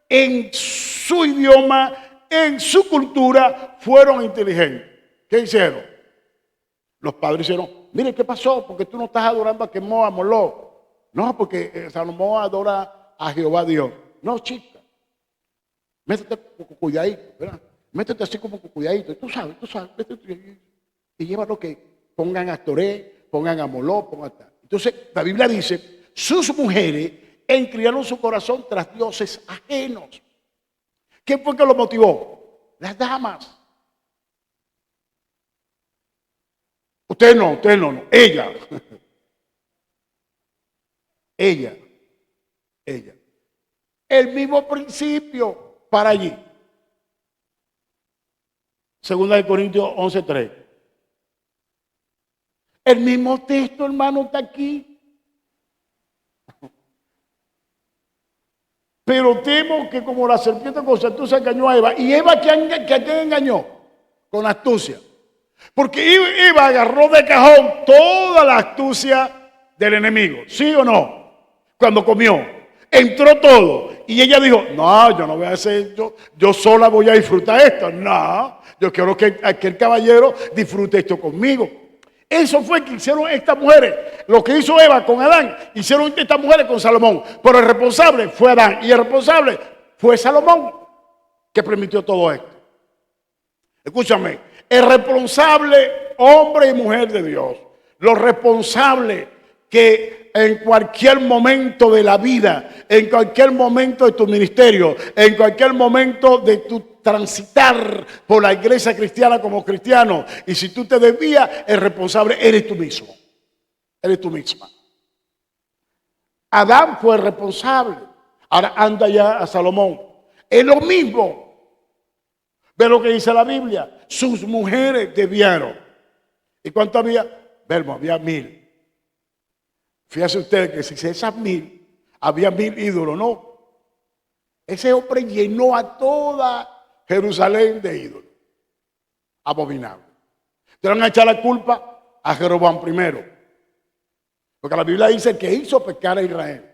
en su idioma, en su cultura, fueron inteligentes. ¿Qué hicieron? Los padres hicieron, mire, ¿qué pasó? Porque tú no estás adorando a Quemó, a Moló. No, porque Salomón adora a Jehová Dios. No, chica. Métete con cuidadito, ¿verdad? Métete así como con cuidadito. Tú sabes. Y lleva lo que pongan a Toré, pongan a Moló, pongan a tal. Entonces, la Biblia dice, sus mujeres inclinaron su corazón tras dioses ajenos. ¿Quién fue que lo motivó? Las damas. Usted no. Ella. Ella. El mismo principio para allí. Segunda de Corintios 11:3. El mismo texto, hermano, está aquí. Pero temo que como la serpiente con su astucia engañó a Eva. ¿Y Eva a quién engañó? Con astucia. Porque Eva agarró de cajón toda la astucia del enemigo. ¿Sí o no? Cuando comió. Entró todo. Y ella dijo, no, yo no voy a hacer, yo sola voy a disfrutar esto. No, yo quiero que aquel caballero disfrute esto conmigo. Eso fue que hicieron estas mujeres. Lo que hizo Eva con Adán, hicieron estas mujeres con Salomón. Pero el responsable fue Adán y el responsable fue Salomón que permitió todo esto. Escúchame, el responsable, hombre y mujer de Dios, los responsables que en cualquier momento de la vida, en cualquier momento de tu ministerio, en cualquier momento de tu transitar por la iglesia cristiana como cristiano, y si tú te desvías, el responsable eres tú mismo. Eres tú misma. Adán fue el responsable. Ahora anda ya a Salomón. Es lo mismo. Ve lo que dice la Biblia. Sus mujeres debieron. ¿Y cuánto había? Verbo, había 1000. Fíjense ustedes que si esas 1000, había 1000 ídolos, ¿no? Ese hombre llenó a toda Jerusalén de ídolos. Abominable. Te van a echar la culpa a Jeroboam primero. Porque la Biblia dice que hizo pecar a Israel.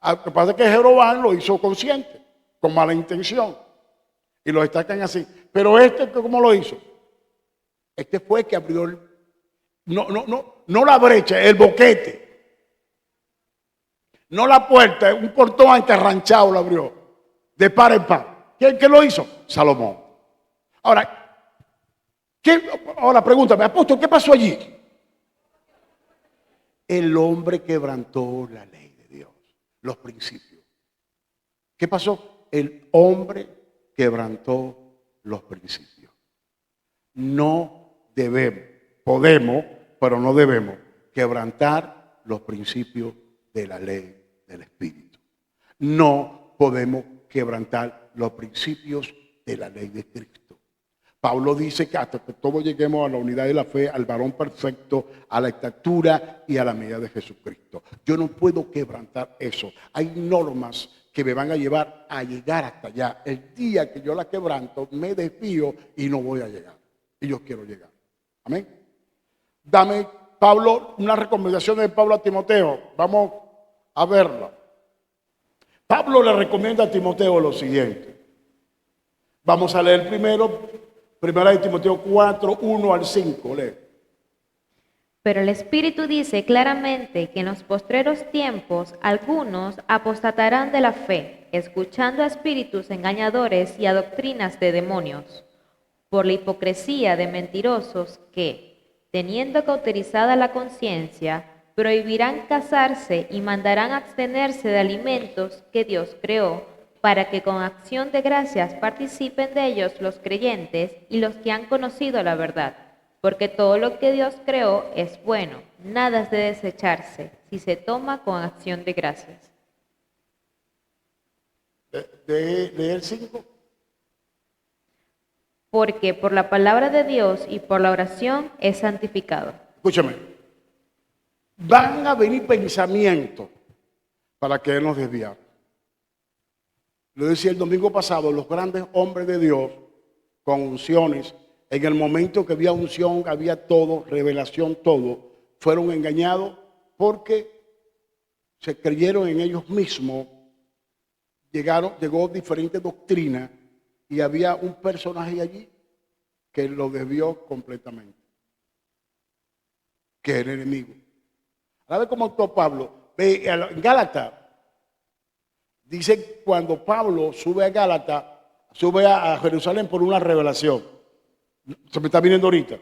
Lo que pasa es que Jeroboam lo hizo consciente, con mala intención. Y lo destacan así. Pero ¿cómo lo hizo? Este fue el que abrió no la brecha, el boquete. No la puerta, un portón anterranchado lo abrió. De par en par. ¿Quién lo hizo? Salomón. Ahora, pregúntame, apóstol, ¿qué pasó allí? El hombre quebrantó la ley de Dios, los principios. ¿Qué pasó? El hombre quebrantó los principios. No debemos, podemos, pero no debemos quebrantar los principios de la ley del Espíritu. No podemos quebrantar los principios de la ley de Cristo. Pablo dice que hasta que todos lleguemos a la unidad de la fe, al varón perfecto, a la estatura y a la medida de Jesucristo. Yo no puedo quebrantar eso. Hay normas que me van a llevar a llegar hasta allá. El día que yo la quebranto, me desvío y no voy a llegar. Y yo quiero llegar. Amén. Dame, Pablo, una recomendación de Pablo a Timoteo. Vamos a verla. Pablo le recomienda a Timoteo lo siguiente. Vamos a leer primero, primera de Timoteo 4, 1 al 5. Lee. Pero el Espíritu dice claramente que en los postreros tiempos algunos apostatarán de la fe, escuchando a espíritus engañadores y a doctrinas de demonios, por la hipocresía de mentirosos que, teniendo cauterizada la conciencia, prohibirán casarse y mandarán abstenerse de alimentos que Dios creó, para que con acción de gracias participen de ellos los creyentes y los que han conocido la verdad. Porque todo lo que Dios creó es bueno, nada es de desecharse, si se toma con acción de gracias. Leer 5. Porque por la palabra de Dios y por la oración es santificado. Escúchame. Van a venir pensamientos para querernos desviar. Lo decía el domingo pasado, los grandes hombres de Dios con unciones, en el momento que había unción, había todo, revelación, todo, fueron engañados porque se creyeron en ellos mismos, llegó diferentes doctrinas y había un personaje allí que lo desvió completamente, que era el enemigo. A ver cómo actuó Pablo. En Gálatas, dice cuando Pablo sube a Gálatas, sube a Jerusalén por una revelación. Se me está viniendo ahorita.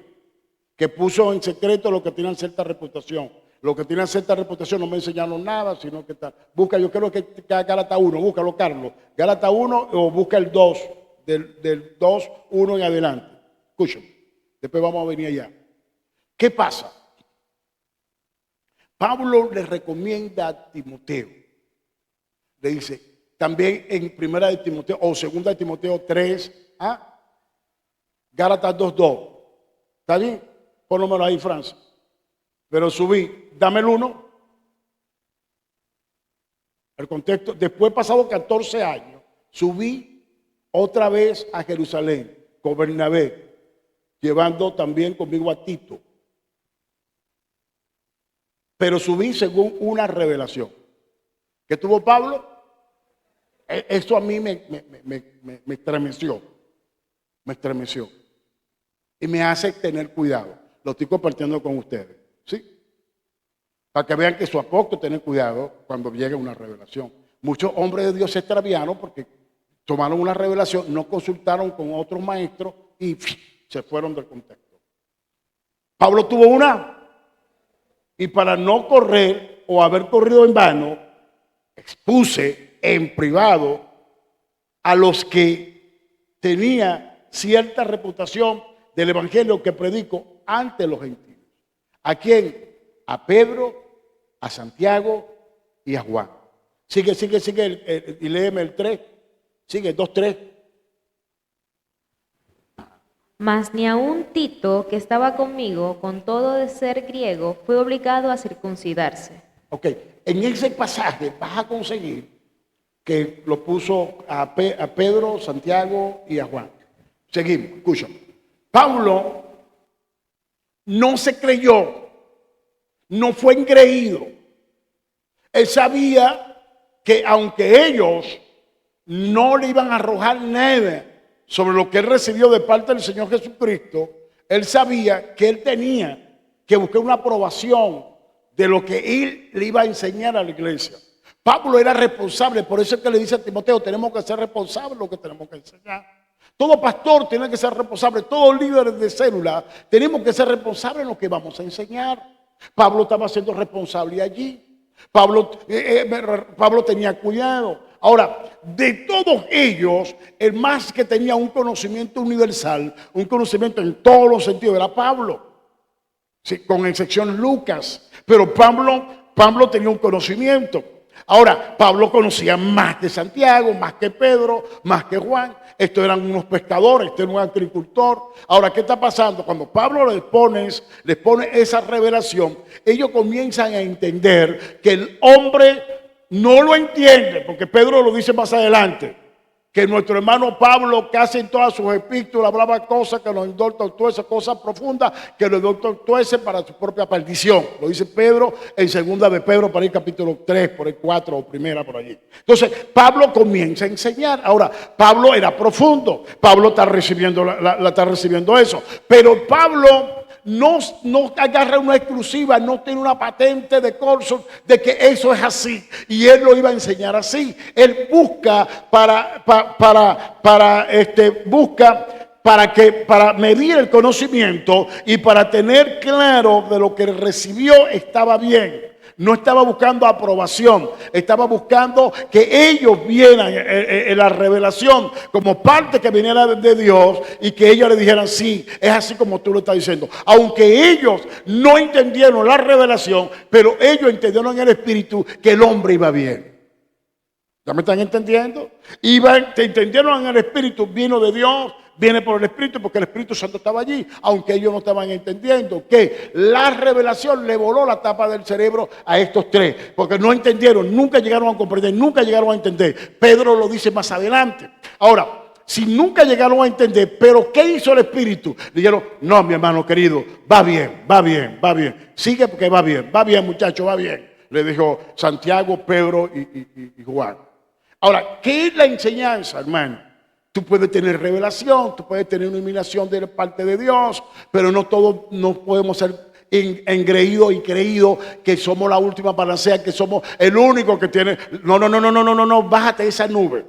Que puso en secreto los que tienen cierta reputación. Los que tienen cierta reputación no me enseñaron nada, sino que tal. Busca, yo creo que Gálatas 1, búscalo, Carlos. Gálatas 1 o busca el 2, del 2, 1 en adelante. Escúchame, después vamos a venir allá. ¿Qué pasa? Pablo le recomienda a Timoteo. Le dice, también en primera de Timoteo o segunda de Timoteo 3, Gálatas 2:2. ¿Está bien? Pónmelo ahí, Francia. Pero subí, dame el 1. El contexto, después pasado 14 años, subí otra vez a Jerusalén con Bernabé, llevando también conmigo a Tito. Pero subí según una revelación. ¿Qué tuvo Pablo? Esto a mí me estremeció. Me estremeció. Y me hace tener cuidado. Lo estoy compartiendo con ustedes. ¿Sí? Para que vean que su apóstol tiene cuidado cuando llegue una revelación. Muchos hombres de Dios se extraviaron porque tomaron una revelación, no consultaron con otros maestros y se fueron del contexto. Pablo tuvo una. Y para no correr o haber corrido en vano, expuse en privado a los que tenía cierta reputación del evangelio que predico ante los gentiles. ¿A quién? A Pedro, a Santiago y a Juan. Sigue y léeme el 3. Sigue, 2:3. Mas ni aun Tito, que estaba conmigo, con todo de ser griego, fue obligado a circuncidarse. Ok, en ese pasaje vas a conseguir que lo puso a Pedro, Santiago y a Juan. Seguimos, escucha. Pablo no se creyó, no fue engreído. Él sabía que aunque ellos no le iban a arrojar nada sobre lo que él recibió de parte del Señor Jesucristo, él sabía que él tenía que buscar una aprobación de lo que él le iba a enseñar a la iglesia. Pablo era responsable, por eso es que le dice a Timoteo, tenemos que ser responsables de lo que tenemos que enseñar. Todo pastor tiene que ser responsable, todos líderes de célula tenemos que ser responsables en lo que vamos a enseñar. Pablo estaba siendo responsable allí. Pablo tenía cuidado. Ahora, de todos ellos, el más que tenía un conocimiento universal, un conocimiento en todos los sentidos, era Pablo. Sí, con excepción Lucas. Pero Pablo tenía un conocimiento. Ahora, Pablo conocía más que Santiago, más que Pedro, más que Juan. Estos eran unos pescadores, este era un agricultor. Ahora, ¿qué está pasando? Cuando Pablo les pone esa revelación, ellos comienzan a entender que el hombre no lo entiende, porque Pedro lo dice más adelante, que nuestro hermano Pablo casi en todas sus epístolas hablaba cosas que los entortuece, cosas profundas que los entortuece para su propia perdición. Lo dice Pedro en segunda de Pedro, por ahí capítulo 3, por ahí 4 o primera por allí. Entonces Pablo comienza a enseñar. Ahora, Pablo era profundo, Pablo está recibiendo eso, pero Pablo no agarra una exclusiva, no tiene una patente de corso de que eso es así y él lo iba a enseñar para para medir el conocimiento y para tener claro de lo que recibió estaba bien. No estaba buscando aprobación, estaba buscando que ellos vieran en la revelación como parte que viniera de Dios y que ellos le dijeran, sí, es así como tú lo estás diciendo. Aunque ellos no entendieron la revelación, pero ellos entendieron en el Espíritu que el hombre iba bien. ¿Ya me están entendiendo? Te entendieron en el Espíritu, vino de Dios, viene por el Espíritu, porque el Espíritu Santo estaba allí, aunque ellos no estaban entendiendo que la revelación le voló la tapa del cerebro a estos tres, porque no entendieron, nunca llegaron a comprender, nunca llegaron a entender. Pedro lo dice más adelante. Ahora, si nunca llegaron a entender, pero ¿qué hizo el Espíritu? Dijeron, no, mi hermano querido, va bien, va bien, va bien. Sigue porque va bien muchacho, va bien. Le dijo Santiago, Pedro y Juan. Ahora, ¿qué es la enseñanza, hermano? Tú puedes tener revelación, tú puedes tener una iluminación de parte de Dios, pero no todos no podemos ser engreídos y creídos que somos la última panacea, que somos el único que tiene. No, bájate de esa nube.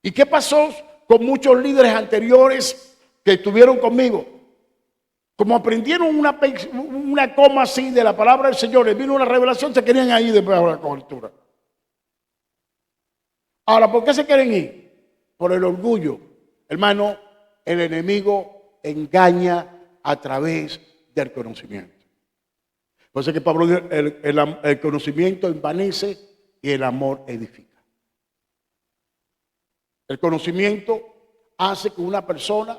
¿Y qué pasó con muchos líderes anteriores que estuvieron conmigo? Como aprendieron una coma así de la palabra del Señor, les vino una revelación, se querían ir después de la cobertura. Ahora, ¿por qué se quieren ir? Por el orgullo. Hermano, el enemigo engaña a través del conocimiento. Por eso es que Pablo dice, el conocimiento envanece y el amor edifica. El conocimiento hace que una persona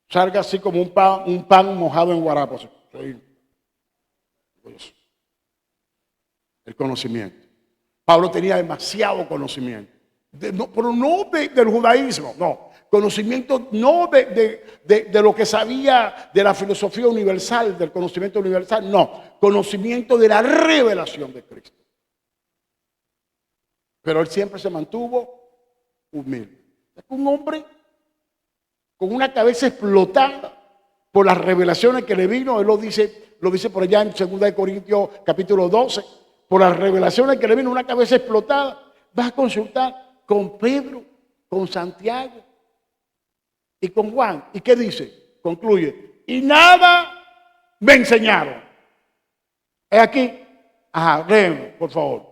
salga así como un pan mojado en guarapo. El conocimiento. Pablo tenía demasiado conocimiento. Pero no del judaísmo, no. Conocimiento no de lo que sabía de la filosofía universal, del conocimiento universal, no. Conocimiento de la revelación de Cristo. Pero él siempre se mantuvo humilde. Es un hombre con una cabeza explotada por las revelaciones que le vino. Él lo dice por allá en 2 Corintios capítulo 12. Por las revelaciones que le vino, una cabeza explotada. Vas a consultar con Pedro, con Santiago y con Juan. ¿Y qué dice? Concluye. Y nada me enseñaron. Es aquí. Ajá, léeme, por favor.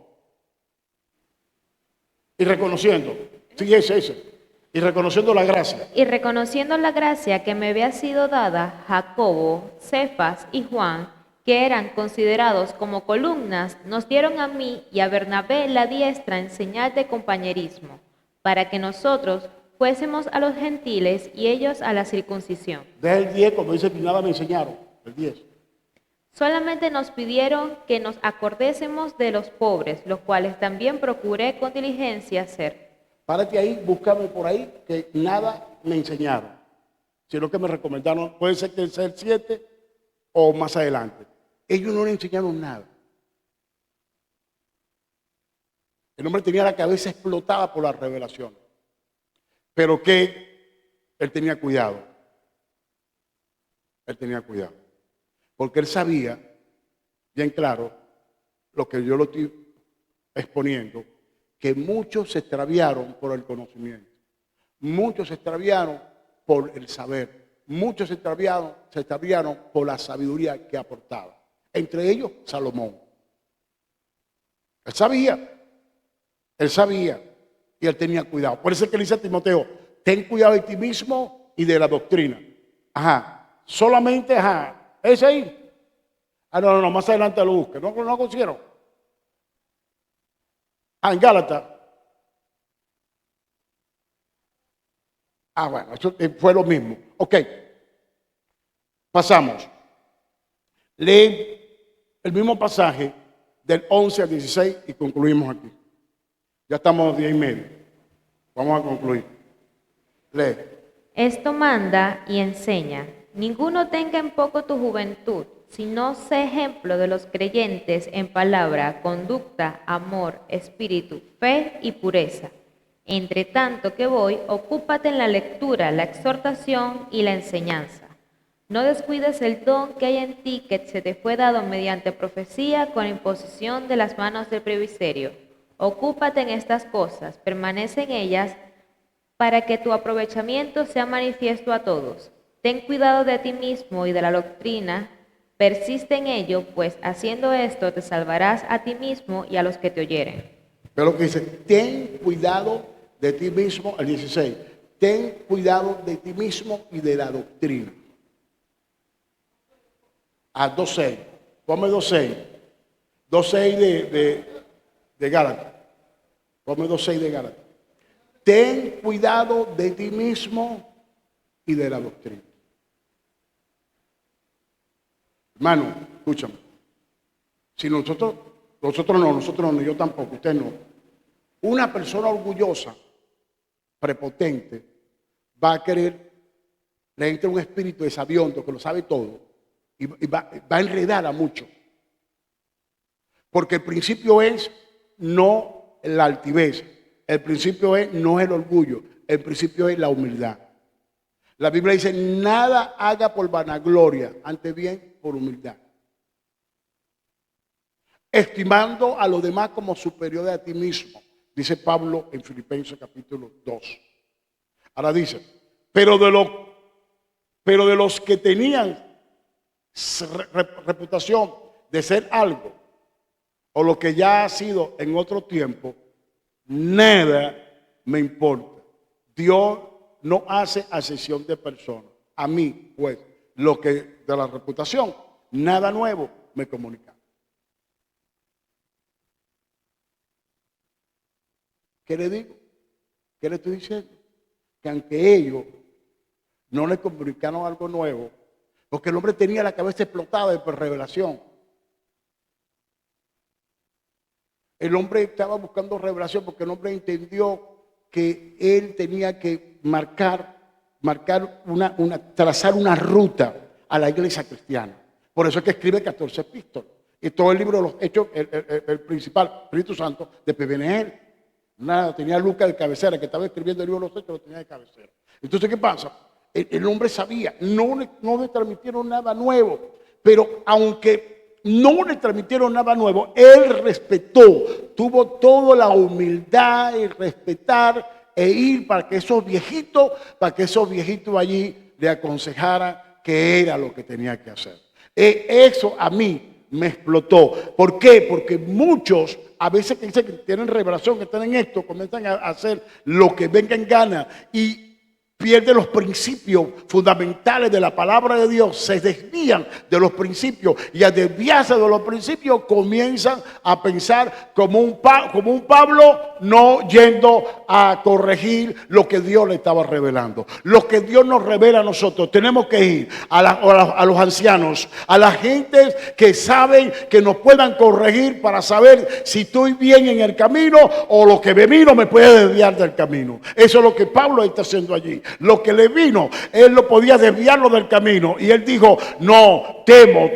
Y reconociendo. Sí, ese. Y reconociendo la gracia. Y reconociendo la gracia que me había sido dada, Jacobo, Cefas y Juan, que eran considerados como columnas, nos dieron a mí y a Bernabé la diestra en señal de compañerismo, para que nosotros fuésemos a los gentiles y ellos a la circuncisión. Deja el 10 cuando dice que nada me enseñaron, el 10. Solamente nos pidieron que nos acordésemos de los pobres, los cuales también procuré con diligencia hacer. Párate ahí, búscame por ahí, que nada me enseñaron. Sino que me recomendaron, puede ser que sea el 7 o más adelante. Ellos no le enseñaron nada. El hombre tenía la cabeza explotada por la revelación. Pero que él tenía cuidado. Él tenía cuidado. Porque él sabía, bien claro, lo que yo lo estoy exponiendo, que muchos se extraviaron por el conocimiento. Muchos se extraviaron por el saber. Muchos se extraviaron por la sabiduría que aportaba. Entre ellos, Salomón. Él sabía y él tenía cuidado. Por eso es que le dice a Timoteo, ten cuidado de ti mismo y de la doctrina. Ajá, solamente, ese ahí. No, más adelante lo busque. No consiguieron. En Gálatas. Bueno, eso fue lo mismo. Ok, pasamos. Lee el mismo pasaje del 11 al 16 y concluimos aquí. Ya estamos a 10:30. Vamos a concluir. Lee. Esto manda y enseña. Ninguno tenga en poco tu juventud, sino sé ejemplo de los creyentes en palabra, conducta, amor, espíritu, fe y pureza. Entre tanto que voy, ocúpate en la lectura, la exhortación y la enseñanza. No descuides el don que hay en ti que se te fue dado mediante profecía con imposición de las manos del presbiterio. Ocúpate en estas cosas, permanece en ellas, para que tu aprovechamiento sea manifiesto a todos. Ten cuidado de ti mismo y de la doctrina, persiste en ello, pues haciendo esto te salvarás a ti mismo y a los que te oyeren. Pero lo que dice, ten cuidado de ti mismo, el 16, ten cuidado de ti mismo y de la doctrina. A 2.6, ponme 2.6, 2.6 de Gálatas, ponme 2.6 de Gálatas. Ten cuidado de ti mismo y de la doctrina. Hermano, escúchame. Si nosotros no, yo tampoco, usted no. Una persona orgullosa, prepotente, va a querer, le entra un espíritu de sabiondo que lo sabe todo y va a enredar a mucho. Porque el principio es no la altivez, el principio es no el orgullo, el principio es la humildad. La Biblia dice, nada haga por vanagloria, antes bien por humildad. Estimando a los demás como superiores a ti mismo, dice Pablo en Filipenses capítulo 2. Ahora dice, pero de los que tenían reputación de ser algo, o lo que ya ha sido en otro tiempo, nada me importa. Dios no hace acepción de personas. A mí, pues, lo que de la reputación, nada nuevo me comunica. ¿Qué le digo? ¿Qué le estoy diciendo? Que aunque ellos no le comunicaron algo nuevo, porque el hombre tenía la cabeza explotada de revelación. El hombre estaba buscando revelación porque el hombre entendió que él tenía que trazar una ruta a la iglesia cristiana. Por eso es que escribe 14 epístolas. Y todo el libro de los Hechos, el principal, Espíritu Santo, después viene él. Tenía Lucas de cabecera, que estaba escribiendo el libro de los Hechos, lo tenía de cabecera. Entonces, ¿qué pasa? El hombre sabía, no le transmitieron nada nuevo, pero aunque no le transmitieron nada nuevo, él respetó, tuvo toda la humildad y respetar e ir para que esos viejitos allí le aconsejaran que era lo que tenía que hacer. Eso a mí me explotó. ¿Por qué? Porque muchos, a veces que dicen que tienen revelación, que tienen esto, comienzan a hacer lo que venga en gana y pierden los principios fundamentales de la palabra de Dios, se desvían de los principios y al desviarse de los principios comienzan a pensar como un Pablo, no yendo a corregir lo que Dios le estaba revelando. Lo que Dios nos revela a nosotros, tenemos que ir a los ancianos, a la gente que saben, que nos puedan corregir para saber si estoy bien en el camino o lo que me vino me puede desviar del camino. Eso es lo que Pablo está haciendo allí. Lo que le vino, él lo podía desviarlo del camino. Y él dijo, no, temo,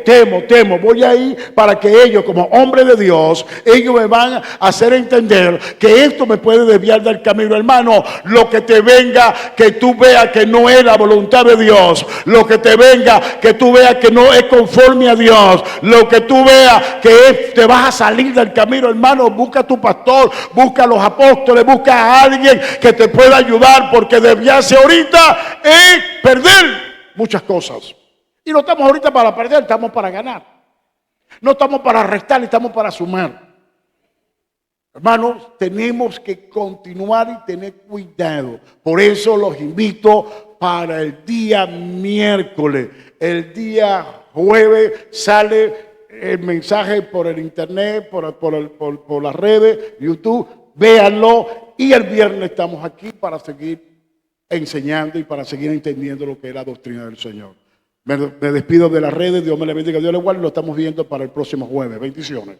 voy a ir para que ellos, como hombres de Dios, ellos me van a hacer entender que esto me puede desviar del camino. Hermano, lo que te venga, que tú veas que no es la voluntad de Dios. Lo que te venga, que tú veas que no es conforme a Dios. Lo que tú veas que te vas a salir del camino, hermano, busca a tu pastor, busca a los apóstoles, busca a alguien que te pueda ayudar, porque desviarse ahorita es perder muchas cosas. Y no estamos ahorita para perder, estamos para ganar. No estamos para restar, estamos para sumar. Hermanos, tenemos que continuar y tener cuidado. Por eso los invito para el día miércoles. El día jueves sale el mensaje por el internet, por las redes, YouTube. Véanlo. Y el viernes estamos aquí para seguir enseñando y para seguir entendiendo lo que es la doctrina del Señor. Me despido de las redes. Dios me le bendiga, Dios le guarde. Lo estamos viendo para el próximo jueves. Bendiciones.